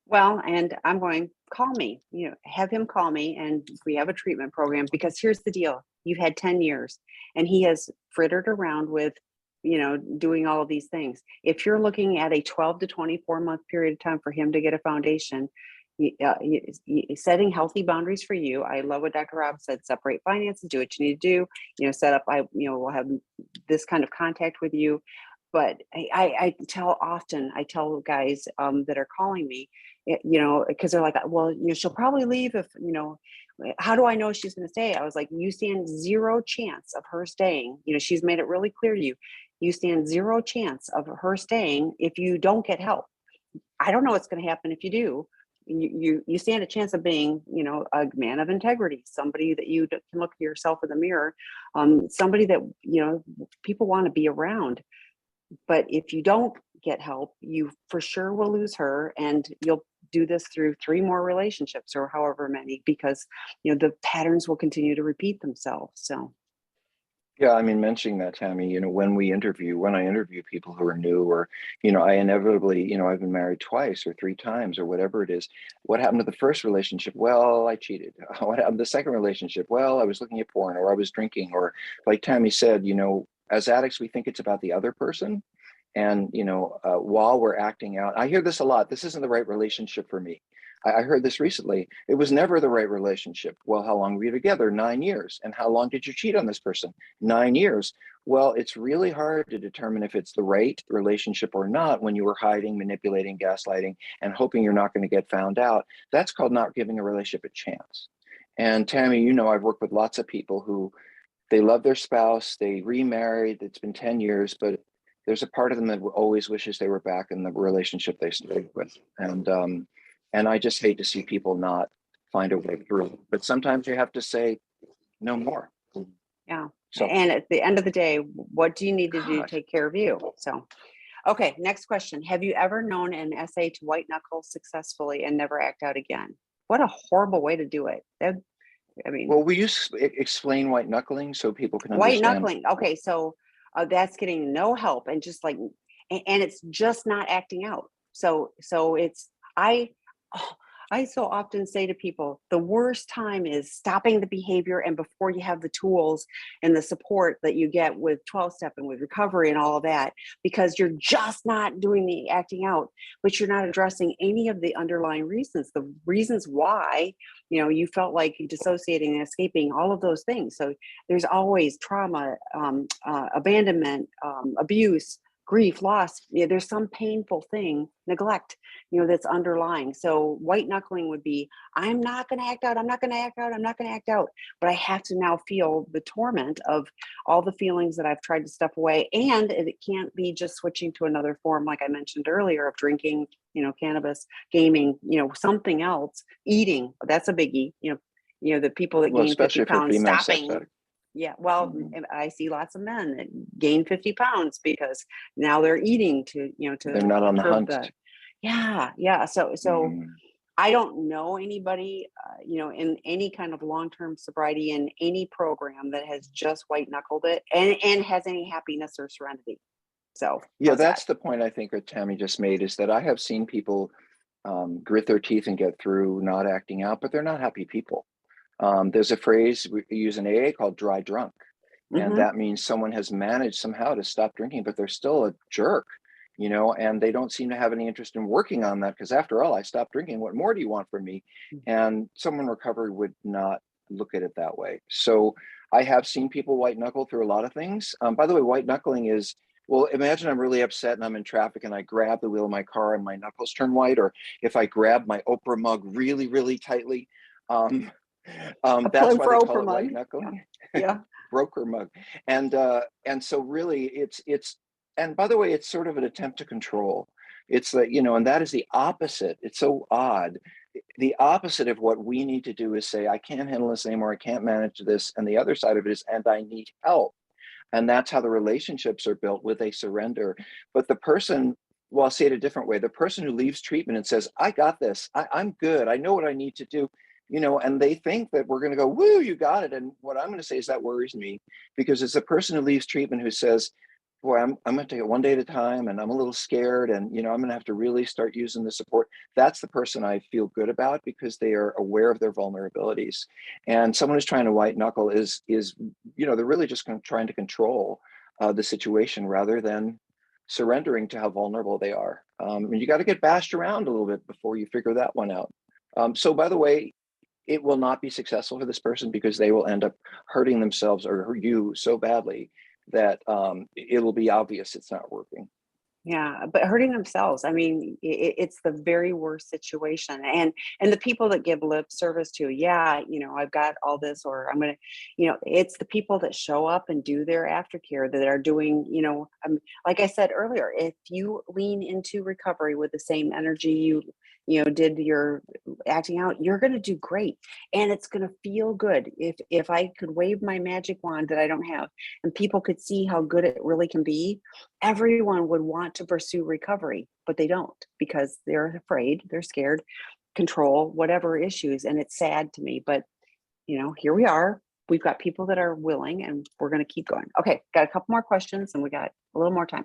Well, and I'm going, call me, have him call me, and we have a treatment program, because here's the deal. You've had 10 years and he has frittered around with doing all of these things. If you're looking at a 12 to 24 month period of time for him to get a foundation, setting healthy boundaries for you. I love what Dr. Rob said, separate finances, do what you need to do, set up, we'll have this kind of contact with you. But I tell guys that are calling me, because they're like, well, she'll probably leave if, how do I know she's going to stay? I was like, you stand zero chance of her staying. She's made it really clear to you. You stand zero chance of her staying if you don't get help. I don't know what's going to happen if you do. You stand a chance of being, a man of integrity, somebody that you can look at yourself in the mirror, somebody that, people want to be around. But if you don't get help, you for sure will lose her, and you'll do this through 3 more relationships or however many, because, the patterns will continue to repeat themselves. So. Yeah, I mean, mentioning that, Tammy, when I interview people who are new, or, I inevitably, I've been married twice or 3 times or whatever it is. What happened to the first relationship? Well, I cheated. What happened to the second relationship? Well, I was looking at porn, or I was drinking, or like Tammy said, as addicts, we think it's about the other person. And, while we're acting out, I hear this a lot. This isn't the right relationship for me. I heard this recently. It was never the right relationship. Well, how long were you together? 9 years. And how long did you cheat on this person? 9 years. Well, it's really hard to determine if it's the right relationship or not when you were hiding, manipulating, gaslighting, and hoping you're not going to get found out. That's called not giving a relationship a chance. And Tammy, I've worked with lots of people who they love their spouse, they remarried, it's been 10 years, but there's a part of them that always wishes they were back in the relationship they started with. And I just hate to see people not find a way through. But sometimes you have to say no more. Yeah. So, and at the end of the day, what do you need to do to God. take care of you? So, okay, next question. Have you ever known an SA to white knuckle successfully and never act out again? What a horrible way to do it. Well, will you explain white knuckling so people can White understand? knuckling. Okay, so that's getting no help and just like, and it's just not acting out. So it's oh, I so often say to people, the worst time is stopping the behavior, and before you have the tools and the support that you get with 12-step and with recovery and all of that, because you're just not doing the acting out, but you're not addressing any of the underlying reasons, the reasons why, you felt like dissociating and escaping, all of those things. So there's always trauma, abandonment, abuse, grief, loss. There's some painful thing, neglect, that's underlying. So white knuckling would be, I'm not going to act out. I'm not going to act out. I'm not going to act out. But I have to now feel the torment of all the feelings that I've tried to stuff away. And it can't be just switching to another form, like I mentioned earlier, of drinking, cannabis, gaming, something else, eating. That's a biggie. The people that Well, gain 50 especially for pounds female sex stopping. addicts. Yeah, well, Mhm. I see lots of men that gain 50 pounds because now they're eating to, They're to not on the curb hunt. the, yeah. So Mhm. I don't know anybody, in any kind of long-term sobriety in any program that has just white knuckled it and has any happiness or serenity. So Yeah, how's that? that's the point I think that Tammy just made, is that I have seen people grit their teeth and get through not acting out, but they're not happy people. There's a phrase we use in AA called dry drunk. And Mm-hmm. that means someone has managed somehow to stop drinking, but they're still a jerk, and they don't seem to have any interest in working on that, because after all, I stopped drinking. What more do you want from me? And someone in recovery would not look at it that way. So I have seen people white knuckle through a lot of things. By the way, white knuckling is, well, imagine I'm really upset and I'm in traffic and I grab the wheel of my car and my knuckles turn white, or if I grab my Oprah mug really, really tightly. Um, A that's plug why for they call Oprah it white mug. Yeah. knuckling. Yeah. Broker mug. And so really it's and by the way, it's sort of an attempt to control. It's like, and that is the opposite. It's so odd. The opposite of what we need to do is say, I can't handle this anymore, I can't manage this. And the other side of it is, and I need help. And that's how the relationships are built, with a surrender. But the person, well, I'll say it a different way. The person who leaves treatment and says, I got this, I'm good, I know what I need to do, and they think that we're going to go, woo, you got it. And what I'm going to say is that worries me, because it's a person who leaves treatment who says, boy, I'm going to take it one day at a time, and I'm a little scared, and I'm going to have to really start using the support. That's the person I feel good about, because they are aware of their vulnerabilities. And someone who's trying to white knuckle is they're really just trying to control. the situation rather than surrendering to how vulnerable they are. And you got to get bashed around a little bit before you figure that one out. So, by the way, it will not be successful for this person because they will end up hurting themselves or hurt you so badly that it'll be obvious it's not working. Yeah, but hurting themselves. I mean, it's the very worst situation, and the people that give lip service to, yeah, I've got all this, or I'm gonna, it's the people that show up and do their aftercare that are doing, like I said earlier, if you lean into recovery with the same energy did your acting out, you're going to do great, and it's going to feel good. If I could wave my magic wand that I don't have, and people could see how good it really can be, everyone would want to pursue recovery, but they don't because they're afraid, they're scared, control, whatever issues. And it's sad to me, but here we are. We've got people that are willing and we're going to keep going. Okay, got a couple more questions and we got a little more time.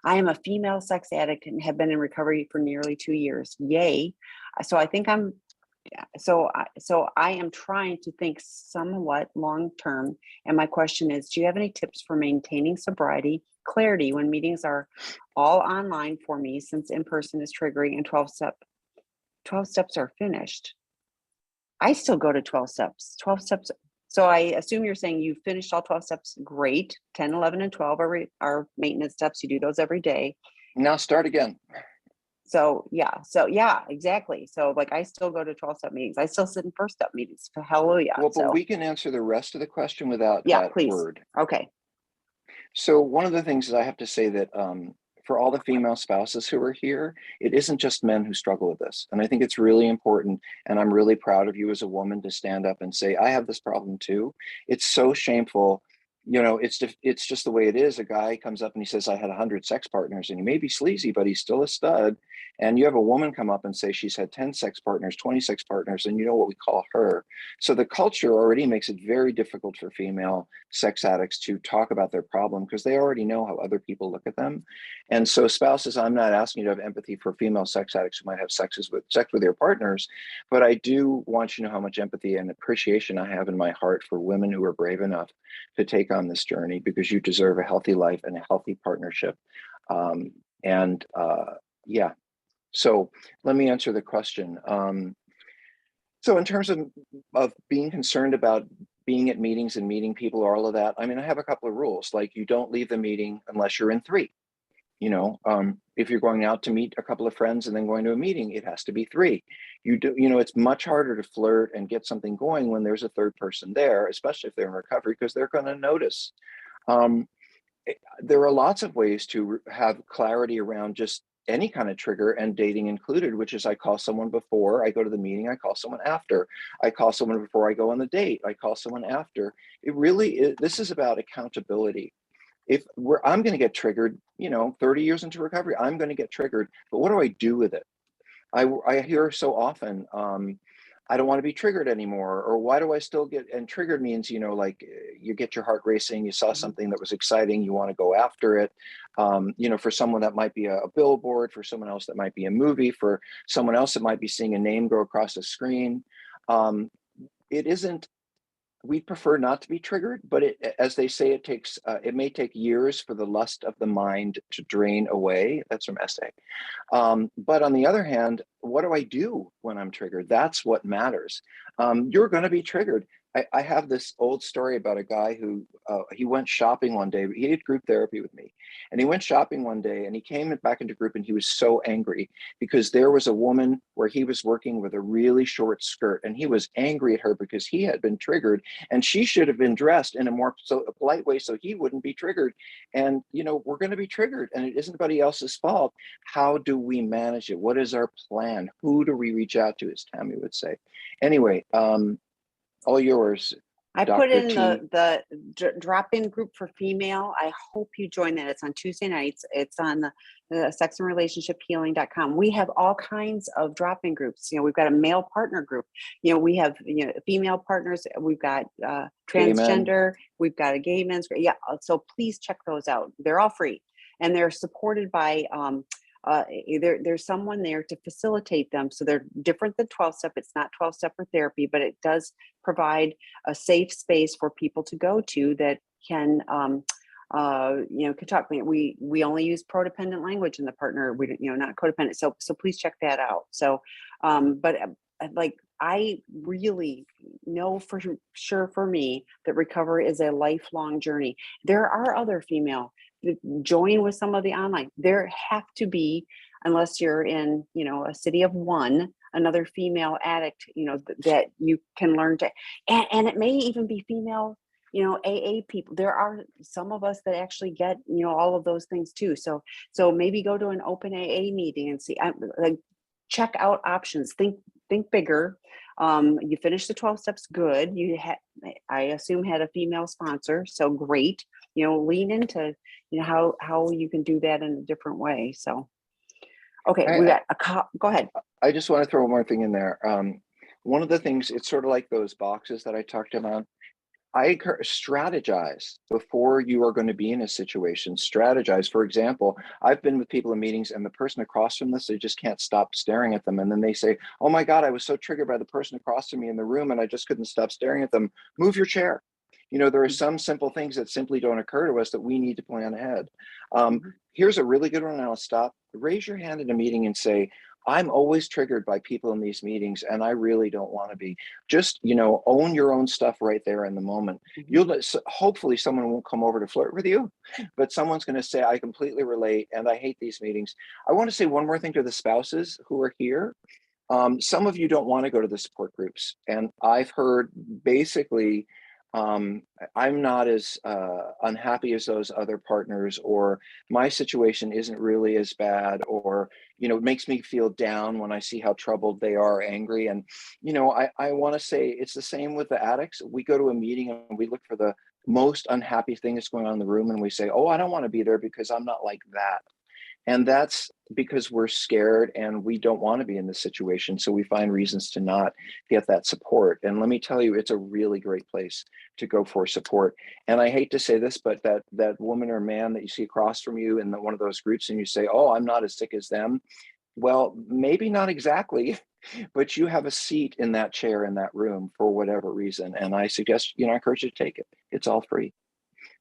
I am a female sex addict and have been in recovery for nearly 2 years. Yay. So I think I'm yeah, so I am trying to think somewhat long term. And my question is, do you have any tips for maintaining sobriety, clarity when meetings are all online for me since in person is triggering and 12 steps are finished? I still go to 12 steps. 12 steps. So I assume you're saying you finished all 12 steps. Great. 10, 11, and 12 are maintenance steps. You do those every day. Now start again. So yeah, exactly. So like I still go to 12-step meetings. I still sit in first step meetings. Hallelujah. Well, but So we can answer the rest of the question without yeah, that please. word. Okay. So one of the things is I have to say that for all the female spouses who are here, it isn't just men who struggle with this. And I think it's really important. And I'm really proud of you as a woman to stand up and say, I have this problem too. It's so shameful. It's just the way it is. A guy comes up and he says, I had 100 sex partners, and he may be sleazy, but he's still a stud. And you have a woman come up and say she's had 10 sex partners, 20 sex partners, and you know what we call her. So the culture already makes it very difficult for female sex addicts to talk about their problem because they already know how other people look at them. And so spouses, I'm not asking you to have empathy for female sex addicts who might have sex with their partners, but I do want you to know how much empathy and appreciation I have in my heart for women who are brave enough to take on this journey, because you deserve a healthy life and a healthy partnership. And yeah, so let me answer the question. So in terms of being concerned about being at meetings and meeting people, all of that, I mean, I have a couple of rules. Like, you don't leave the meeting unless you're in three. If you're going out to meet a couple of friends and then going to a meeting, it has to be three. It's much harder to flirt and get something going when there's a third person there, especially if they're in recovery, because they're going to notice. Um, there are lots of ways to have clarity around just any kind of trigger, and dating included, which is I call someone before I go to the meeting, I call someone after. I call someone before I go on the date, I call someone after. This is about accountability. I'm going to get triggered, 30 years into recovery, I'm going to get triggered, but what do I do with it? I hear so often, I don't want to be triggered anymore, or why do I still get, and triggered means, like you get your heart racing, you saw something that was exciting, you want to go after it. For someone that might be a billboard, for someone else that might be a movie, for someone else that might be seeing a name go across the screen. It isn't We'd prefer not to be triggered, but as they say, it may take years for the lust of the mind to drain away. That's from Essay. But on the other hand, what do I do when I'm triggered? That's what matters. You're going to be triggered. I have this old story about a guy who he went shopping one day. He did group therapy with me, and he went shopping one day, and he came back into group, and he was so angry because there was a woman where he was working with a really short skirt, and he was angry at her because he had been triggered, and she should have been dressed in a polite way so he wouldn't be triggered. And we're going to be triggered, and it isn't anybody else's fault. How do we manage it? What is our plan? Who do we reach out to, as Tammy would say? Anyway, all yours, I put Dr. in T. the drop-in group for female. I hope you join that. It's on Tuesday nights. It's on the sex and relationship healing.com. We have all kinds of drop-in groups. We've got a male partner group. We have female partners. We've got transgender. We've got a gay men's group. Yeah. So please check those out. They're all free, and they're supported by there's someone there to facilitate them. So they're different than 12-step. It's not 12-step for therapy, but it does provide a safe space for people to go to that can could talk. We only use prodependent language in the partner. We don't, not codependent. So please check that out. So, but like I really know for sure for me that recovery is a lifelong journey. There are other female join with some of the online. There have to be, unless you're in, a city of one, another female addict, that you can learn to, and it may even be female, AA people. There are some of us that actually get, all of those things too. So maybe go to an open AA meeting and see, like, check out options. Think bigger. You finished the 12 steps, good. You had, I assume, had a female sponsor, so great. Lean into, how you can do that in a different way. So, okay, we got go ahead. I just want to throw one more thing in there. One of the things, it's sort of like those boxes that I talked about. I strategize before you are going to be in a situation. Strategize. For example, I've been with people in meetings and the person across from this, they just can't stop staring at them. And then they say, oh my God, I was so triggered by the person across from me in the room and I just couldn't stop staring at them. Move your chair. There are some simple things that simply don't occur to us that we need to plan ahead. Here's a really good one, and I'll stop. Raise your hand in a meeting and say, I'm always triggered by people in these meetings and I really don't want to be. Just, own your own stuff right there in the moment. Hopefully someone won't come over to flirt with you, but someone's going to say, I completely relate and I hate these meetings. I want to say one more thing to the spouses who are here. Some of you don't want to go to the support groups. And I've heard basically, I'm not as unhappy as those other partners, or my situation isn't really as bad, or, it makes me feel down when I see how troubled they are, angry. And, I want to say it's the same with the addicts. We go to a meeting and we look for the most unhappy thing that's going on in the room. And we say, oh, I don't want to be there because I'm not like that. And that's because we're scared and we don't want to be in this situation. So we find reasons to not get that support. And let me tell you, it's a really great place to go for support. And I hate to say this, but that woman or man that you see across from you in one of those groups and you say, oh, I'm not as sick as them. Well, maybe not exactly, but you have a seat in that chair in that room for whatever reason. And I suggest, I encourage you to take it. It's all free.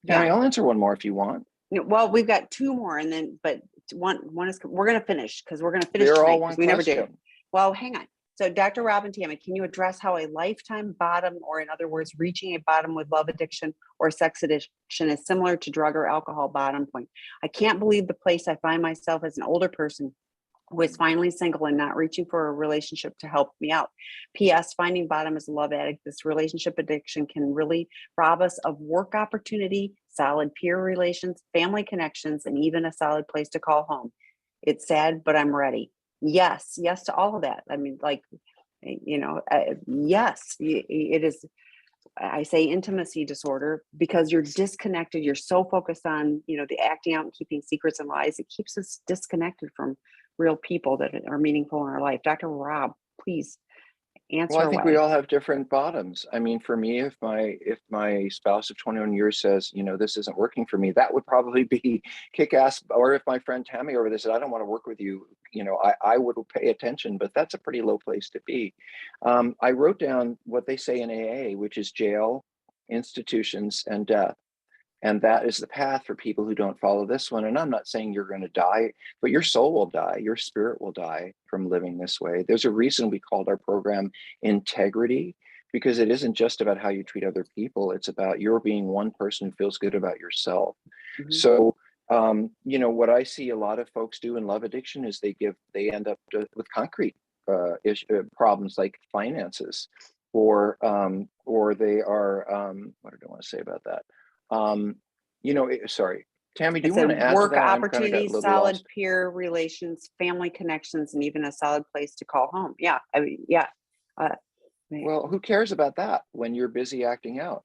Tammy, I'll answer one more if you want. Well, we've got two more, and then, but one is, we're going to finish because we're going to finish They're tonight, all one we never do. question. Well, hang on. So Dr. Rob and Tammy, can you address how a lifetime bottom, or in other words, reaching a bottom with love addiction or sex addiction, is similar to drug or alcohol bottom point? I can't believe the place I find myself as an older person who is finally single and not reaching for a relationship to help me out. P.S. Finding bottom as a love addict, this relationship addiction can really rob us of work opportunity, solid peer relations, family connections, and even a solid place to call home. It's sad, but I'm ready. Yes to all of that. I mean, like, yes, it is. I say intimacy disorder because you're disconnected. You're so focused on, the acting out and keeping secrets and lies. It keeps us disconnected from real people that are meaningful in our life. Dr. Rob, please answer. Well, I think we all have different bottoms. I mean, for me, if my spouse of 21 years says, this isn't working for me, that would probably be kick-ass. Or if my friend Tammy over there said, I don't want to work with you, I would pay attention, but that's a pretty low place to be. I wrote down what they say in AA, which is jail, institutions, and death. And that is the path for people who don't follow this one. And I'm not saying you're going to die, but your soul will die. Your spirit will die from living this way. There's a reason we called our program Integrity, because it isn't just about how you treat other people. It's about your being one person who feels good about yourself. Mm-hmm. So, what I see a lot of folks do in love addiction is they end up with concrete problems like finances, or they are, what did I want to say about that? Sorry, Tammy, do you want to add work to that? opportunities, solid peer relations, family connections, and even a solid place to call home. Yeah. I mean, yeah. Well, who cares about that when you're busy acting out?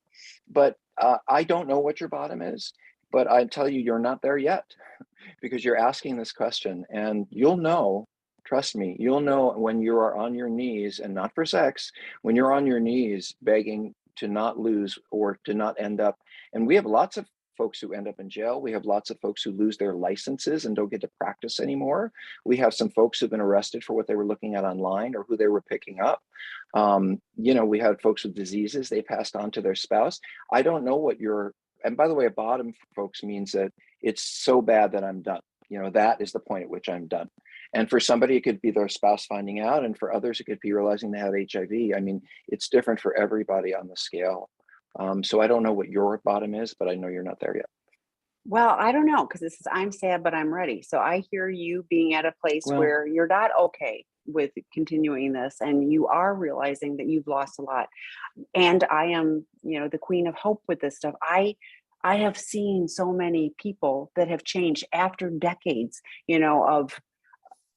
But I don't know what your bottom is, but I tell you, you're not there yet because you're asking this question, and you'll know. Trust me, you'll know when you are on your knees, and not for sex, when you're on your knees begging to not lose or to not end up. And we have lots of folks who end up in jail. We have lots of folks who lose their licenses and don't get to practice anymore. We have some folks who've been arrested for what they were looking at online or who they were picking up. We had folks with diseases they passed on to their spouse. I don't know what your and by the way, a bottom for folks means that it's so bad that I'm done. That is the point at which I'm done. And for somebody, it could be their spouse finding out, and for others, it could be realizing they have HIV. I mean, it's different for everybody on the scale. So I don't know what your bottom is, but I know you're not there yet. Well, I don't know, because this is I'm sad, but I'm ready. So I hear you being at a place Well, where you're not okay with continuing this, and you are realizing that you've lost a lot. And I am, the queen of hope with this stuff. I have seen so many people that have changed after decades,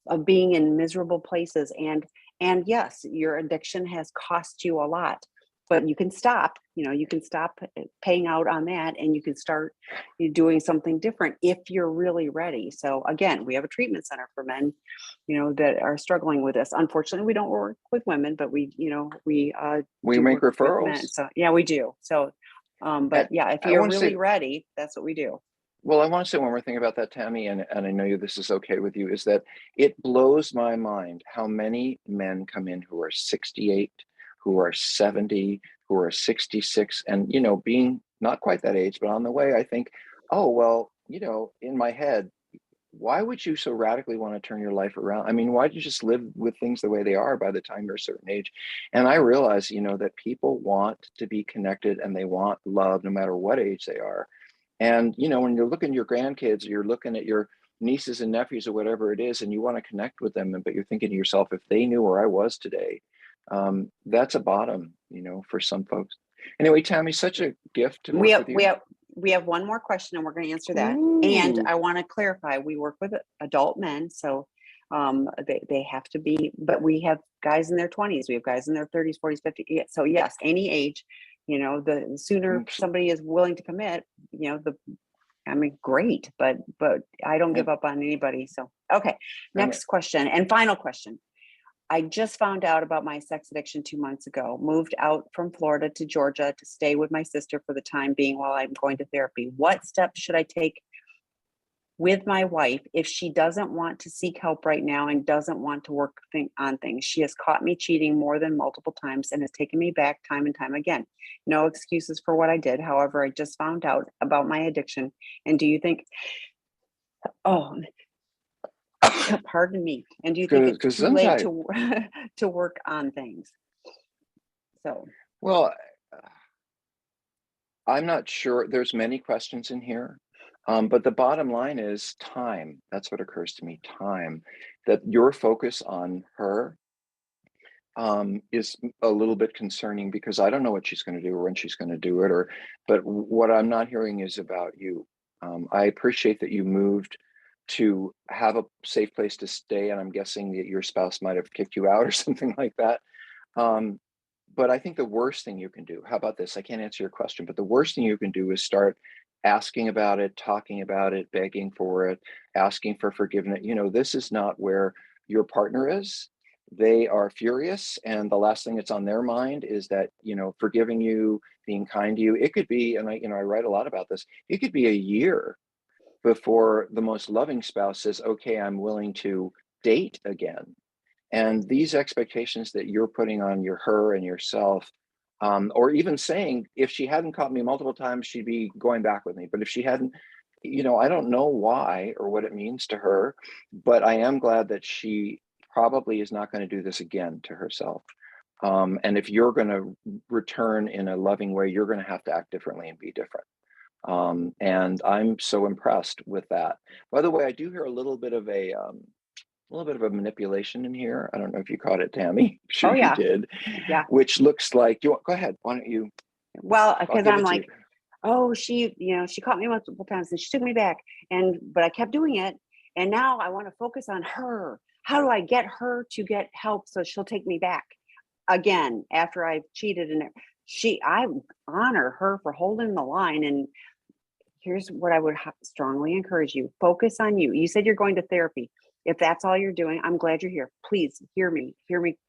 of being in miserable places. And yes, your addiction has cost you a lot, but you can stop. You can stop paying out on that, and you can start doing something different if you're really ready. So again, we have a treatment center for men, that are struggling with this. Unfortunately, we don't work with women, but we do make work with men. referrals. So yeah, we do. So And but yeah, if I you're want to really say, ready, that's what we do. well, I want to say one more thing about that, Tammy, and I know this is okay with you, is that it blows my mind how many men come in who are 68, who are 70, who are 66, and being not quite that age, but on the way, I think, oh, well, in my head, why would you so radically want to turn your life around? I mean, why don't you just live with things the way they are by the time you're a certain age? And I realize, that people want to be connected and they want love no matter what age they are. And when you're looking at your grandkids, or you're looking at your nieces and nephews or whatever it is, and you want to connect with them, but you're thinking to yourself, if they knew where I was today, that's a bottom, for some folks. Anyway, Tammy, such a gift to We work have with we you. have we have one more question, and we're going to answer that. And Ooh, I want to clarify, we work with adult men, so they have to be, but we have guys in their 20s, we have guys in their 30s, 40s, 50s. So yes, any age, the sooner oops. somebody is willing to commit, the I mean, great, but I don't give And, up on anybody. So okay, and next question and final question. I just found out about my sex addiction 2 months ago, moved out from Florida to Georgia to stay with my sister for the time being while I'm going to therapy. What steps should I take with my wife if she doesn't want to seek help right now and doesn't want to work on things? She has caught me cheating more than multiple times and has taken me back time and time again. No excuses for what I did. However, I just found out about my addiction. And do you think, oh, pardon me. And do you think it's too late Gesundheit. to to work on things? So Well, I'm not sure. There's many questions in here. But the bottom line is time. That's what occurs to me, time. That your focus on her is a little bit concerning, because I don't know what she's going to do or when she's going to do it. But what I'm not hearing is about you. I appreciate that you moved to have a safe place to stay, and I'm guessing that your spouse might have kicked you out or something like that. Um, but I think the worst thing you can do, how about this? I can't answer your question, but the worst thing you can do is start asking about it, talking about it, begging for it, asking for forgiveness. This is not where your partner is. They are furious, and the last thing that's on their mind is that, forgiving you, being kind to you. It could be, and I write a lot about this, it could be a year before the most loving spouse says, okay, I'm willing to date again. And these expectations that you're putting on her and yourself, or even saying, if she hadn't caught me multiple times, she'd be going back with me. But if she hadn't, I don't know why or what it means to her, but I am glad that she probably is not going to do this again to herself. And if you're going to return in a loving way, you're going to have to act differently and be different. And I'm so impressed with that. By the way, I do hear a little bit of a manipulation in here. I don't know if you caught it, Tammy. I'm oh sure you yeah, did. yeah. Which looks like, go ahead. Why don't you? Well, I'll because give I'm it to you. like, oh, she caught me multiple times and she took me back. But I kept doing it. And now I want to focus on her. How do I get her to get help so she'll take me back again after I've cheated? And I honor her for holding the line. And here's what I would strongly encourage you: focus on you. You said you're going to therapy. If that's all you're doing, I'm glad you're here. Please hear me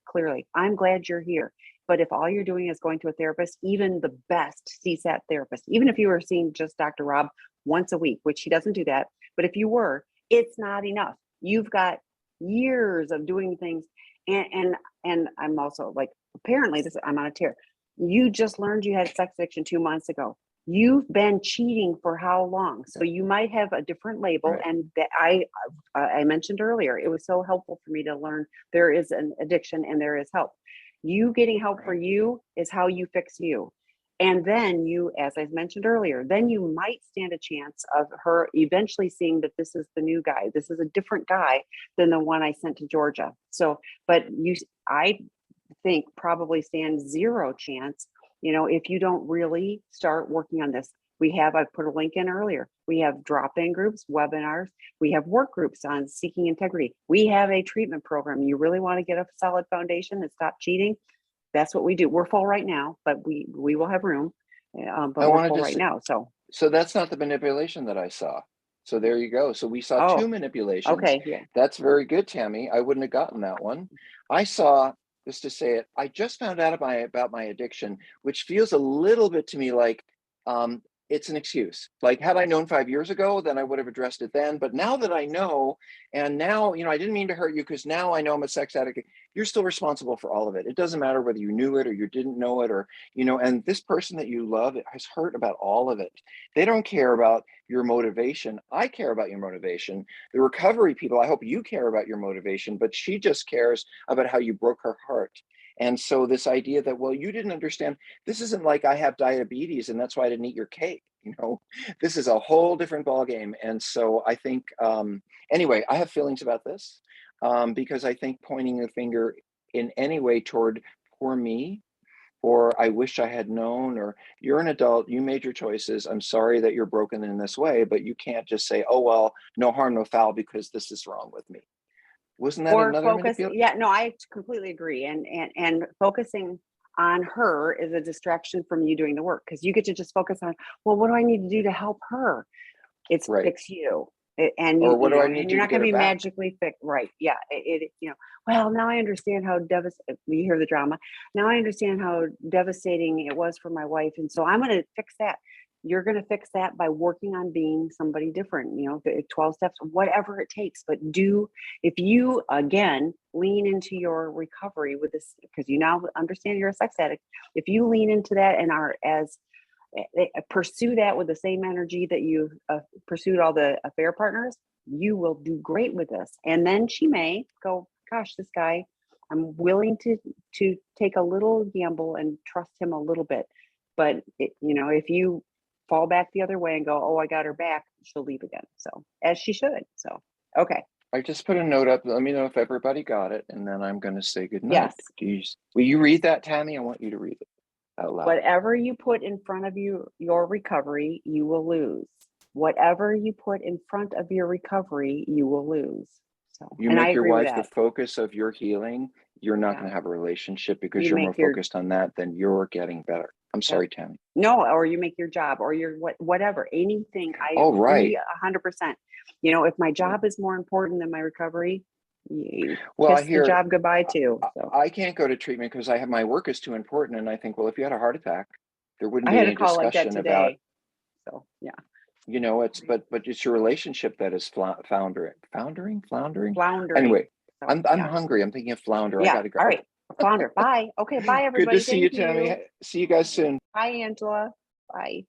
clearly. I'm glad you're here. But if all you're doing is going to a therapist, even the best CSAT therapist, even if you were seeing just Dr. Rob once a week, which he doesn't do that, but if you were, it's not enough. You've got years of doing things. And I'm also like, apparently I'm on a tear. You just learned you had sex addiction 2 months ago. You've been cheating for how long? So you might have a different label. Right. And that I mentioned earlier, it was so helpful for me to learn there is an addiction and there is help. You getting help for you is how you fix you. And then you, as I mentioned earlier, then you might stand a chance of her eventually seeing that this is the new guy. This is a different guy than the one I sent to Georgia. So, but I think probably stand zero chance, if you don't really start working on this. I put a link in earlier. We have drop-in groups, webinars. We have work groups on seeking integrity. We have a treatment program. You really want to get a solid foundation and stop cheating. That's what we do. We're full right now, but we will have room. But I we're wanted full to right say, now. so that's not the manipulation that I saw. So there you go. So we saw two Oh, manipulations. okay, yeah. That's very good, Tammy. I wouldn't have gotten that one. I saw, just to say it, I just found out about my addiction, which feels a little bit to me like it's an excuse. Like, had I known 5 years ago, then I would have addressed it then. But now that I know, and now, I didn't mean to hurt you because now I know I'm a sex addict. You're still responsible for all of it. It doesn't matter whether you knew it or you didn't know it, or, and this person that you love has hurt about all of it. They don't care about your motivation. I care about your motivation. The recovery people, I hope you care about your motivation, but she just cares about how you broke her heart. And so this idea that, well, you didn't understand, this isn't like I have diabetes and that's why I didn't eat your cake. This is a whole different ballgame. And so I think, anyway, I have feelings about this because I think pointing the finger in any way toward poor me, or I wish I had known, or you're an adult, you made your choices. I'm sorry that you're broken in this way, but you can't just say, oh, well, no harm, no foul, because this is wrong with me. Wasn't that Or another focus. manipulation? Yeah, no, I completely agree. And focusing on her is a distraction from you doing the work, because you get to just focus on, well, what do I need to do to help her? It's Right. fix you. And Or what do I need and to you're do to not going get to her be back? magically fixed. Right. Yeah. Well, now I understand how devastating, you hear the drama. Now I understand how devastating it was for my wife. And so I'm going to fix that. You're going to fix that by working on being somebody different, 12 steps, whatever it takes. But if you, again, lean into your recovery with this, because you now understand you're a sex addict, if you lean into that and pursue that with the same energy that you've pursued all the affair partners, you will do great with this. And then she may go, gosh, this guy, I'm willing to take a little gamble and trust him a little bit. But if you fall back the other way and go, oh, I got her back, she'll leave again. So, as she should. So, okay. I just put a note up. Let me know if everybody got it, and then I'm going to say good night. Yes. Will you read that, Tammy? I want you to read it out loud. Whatever you put in front of your recovery, you will lose. Whatever you put in front of your recovery, you will lose. So, You and I make your agree with wife the that. focus of your healing, you're not Yeah. going to have a relationship because You you're more make your focused on that than you're getting better. I'm sorry, Tammy. No, or you make your job, or your whatever, anything. I Oh, right. agree 100%. If my job is more important than my recovery, Well, I kiss the hear job goodbye too. So I can't go to treatment because my work is too important. And I think, well, if you had a heart attack, there wouldn't I be had a any call like that discussion about, today. So yeah, but it's your relationship that is floundering. floundering. Anyway, So I'm yeah, hungry. I'm thinking of flounder. I yeah. gotta go. All right, flounder. Bye. Okay, bye Good to everybody. see you, Thank Tammy. you. See you guys soon. Bye, Angela. Bye.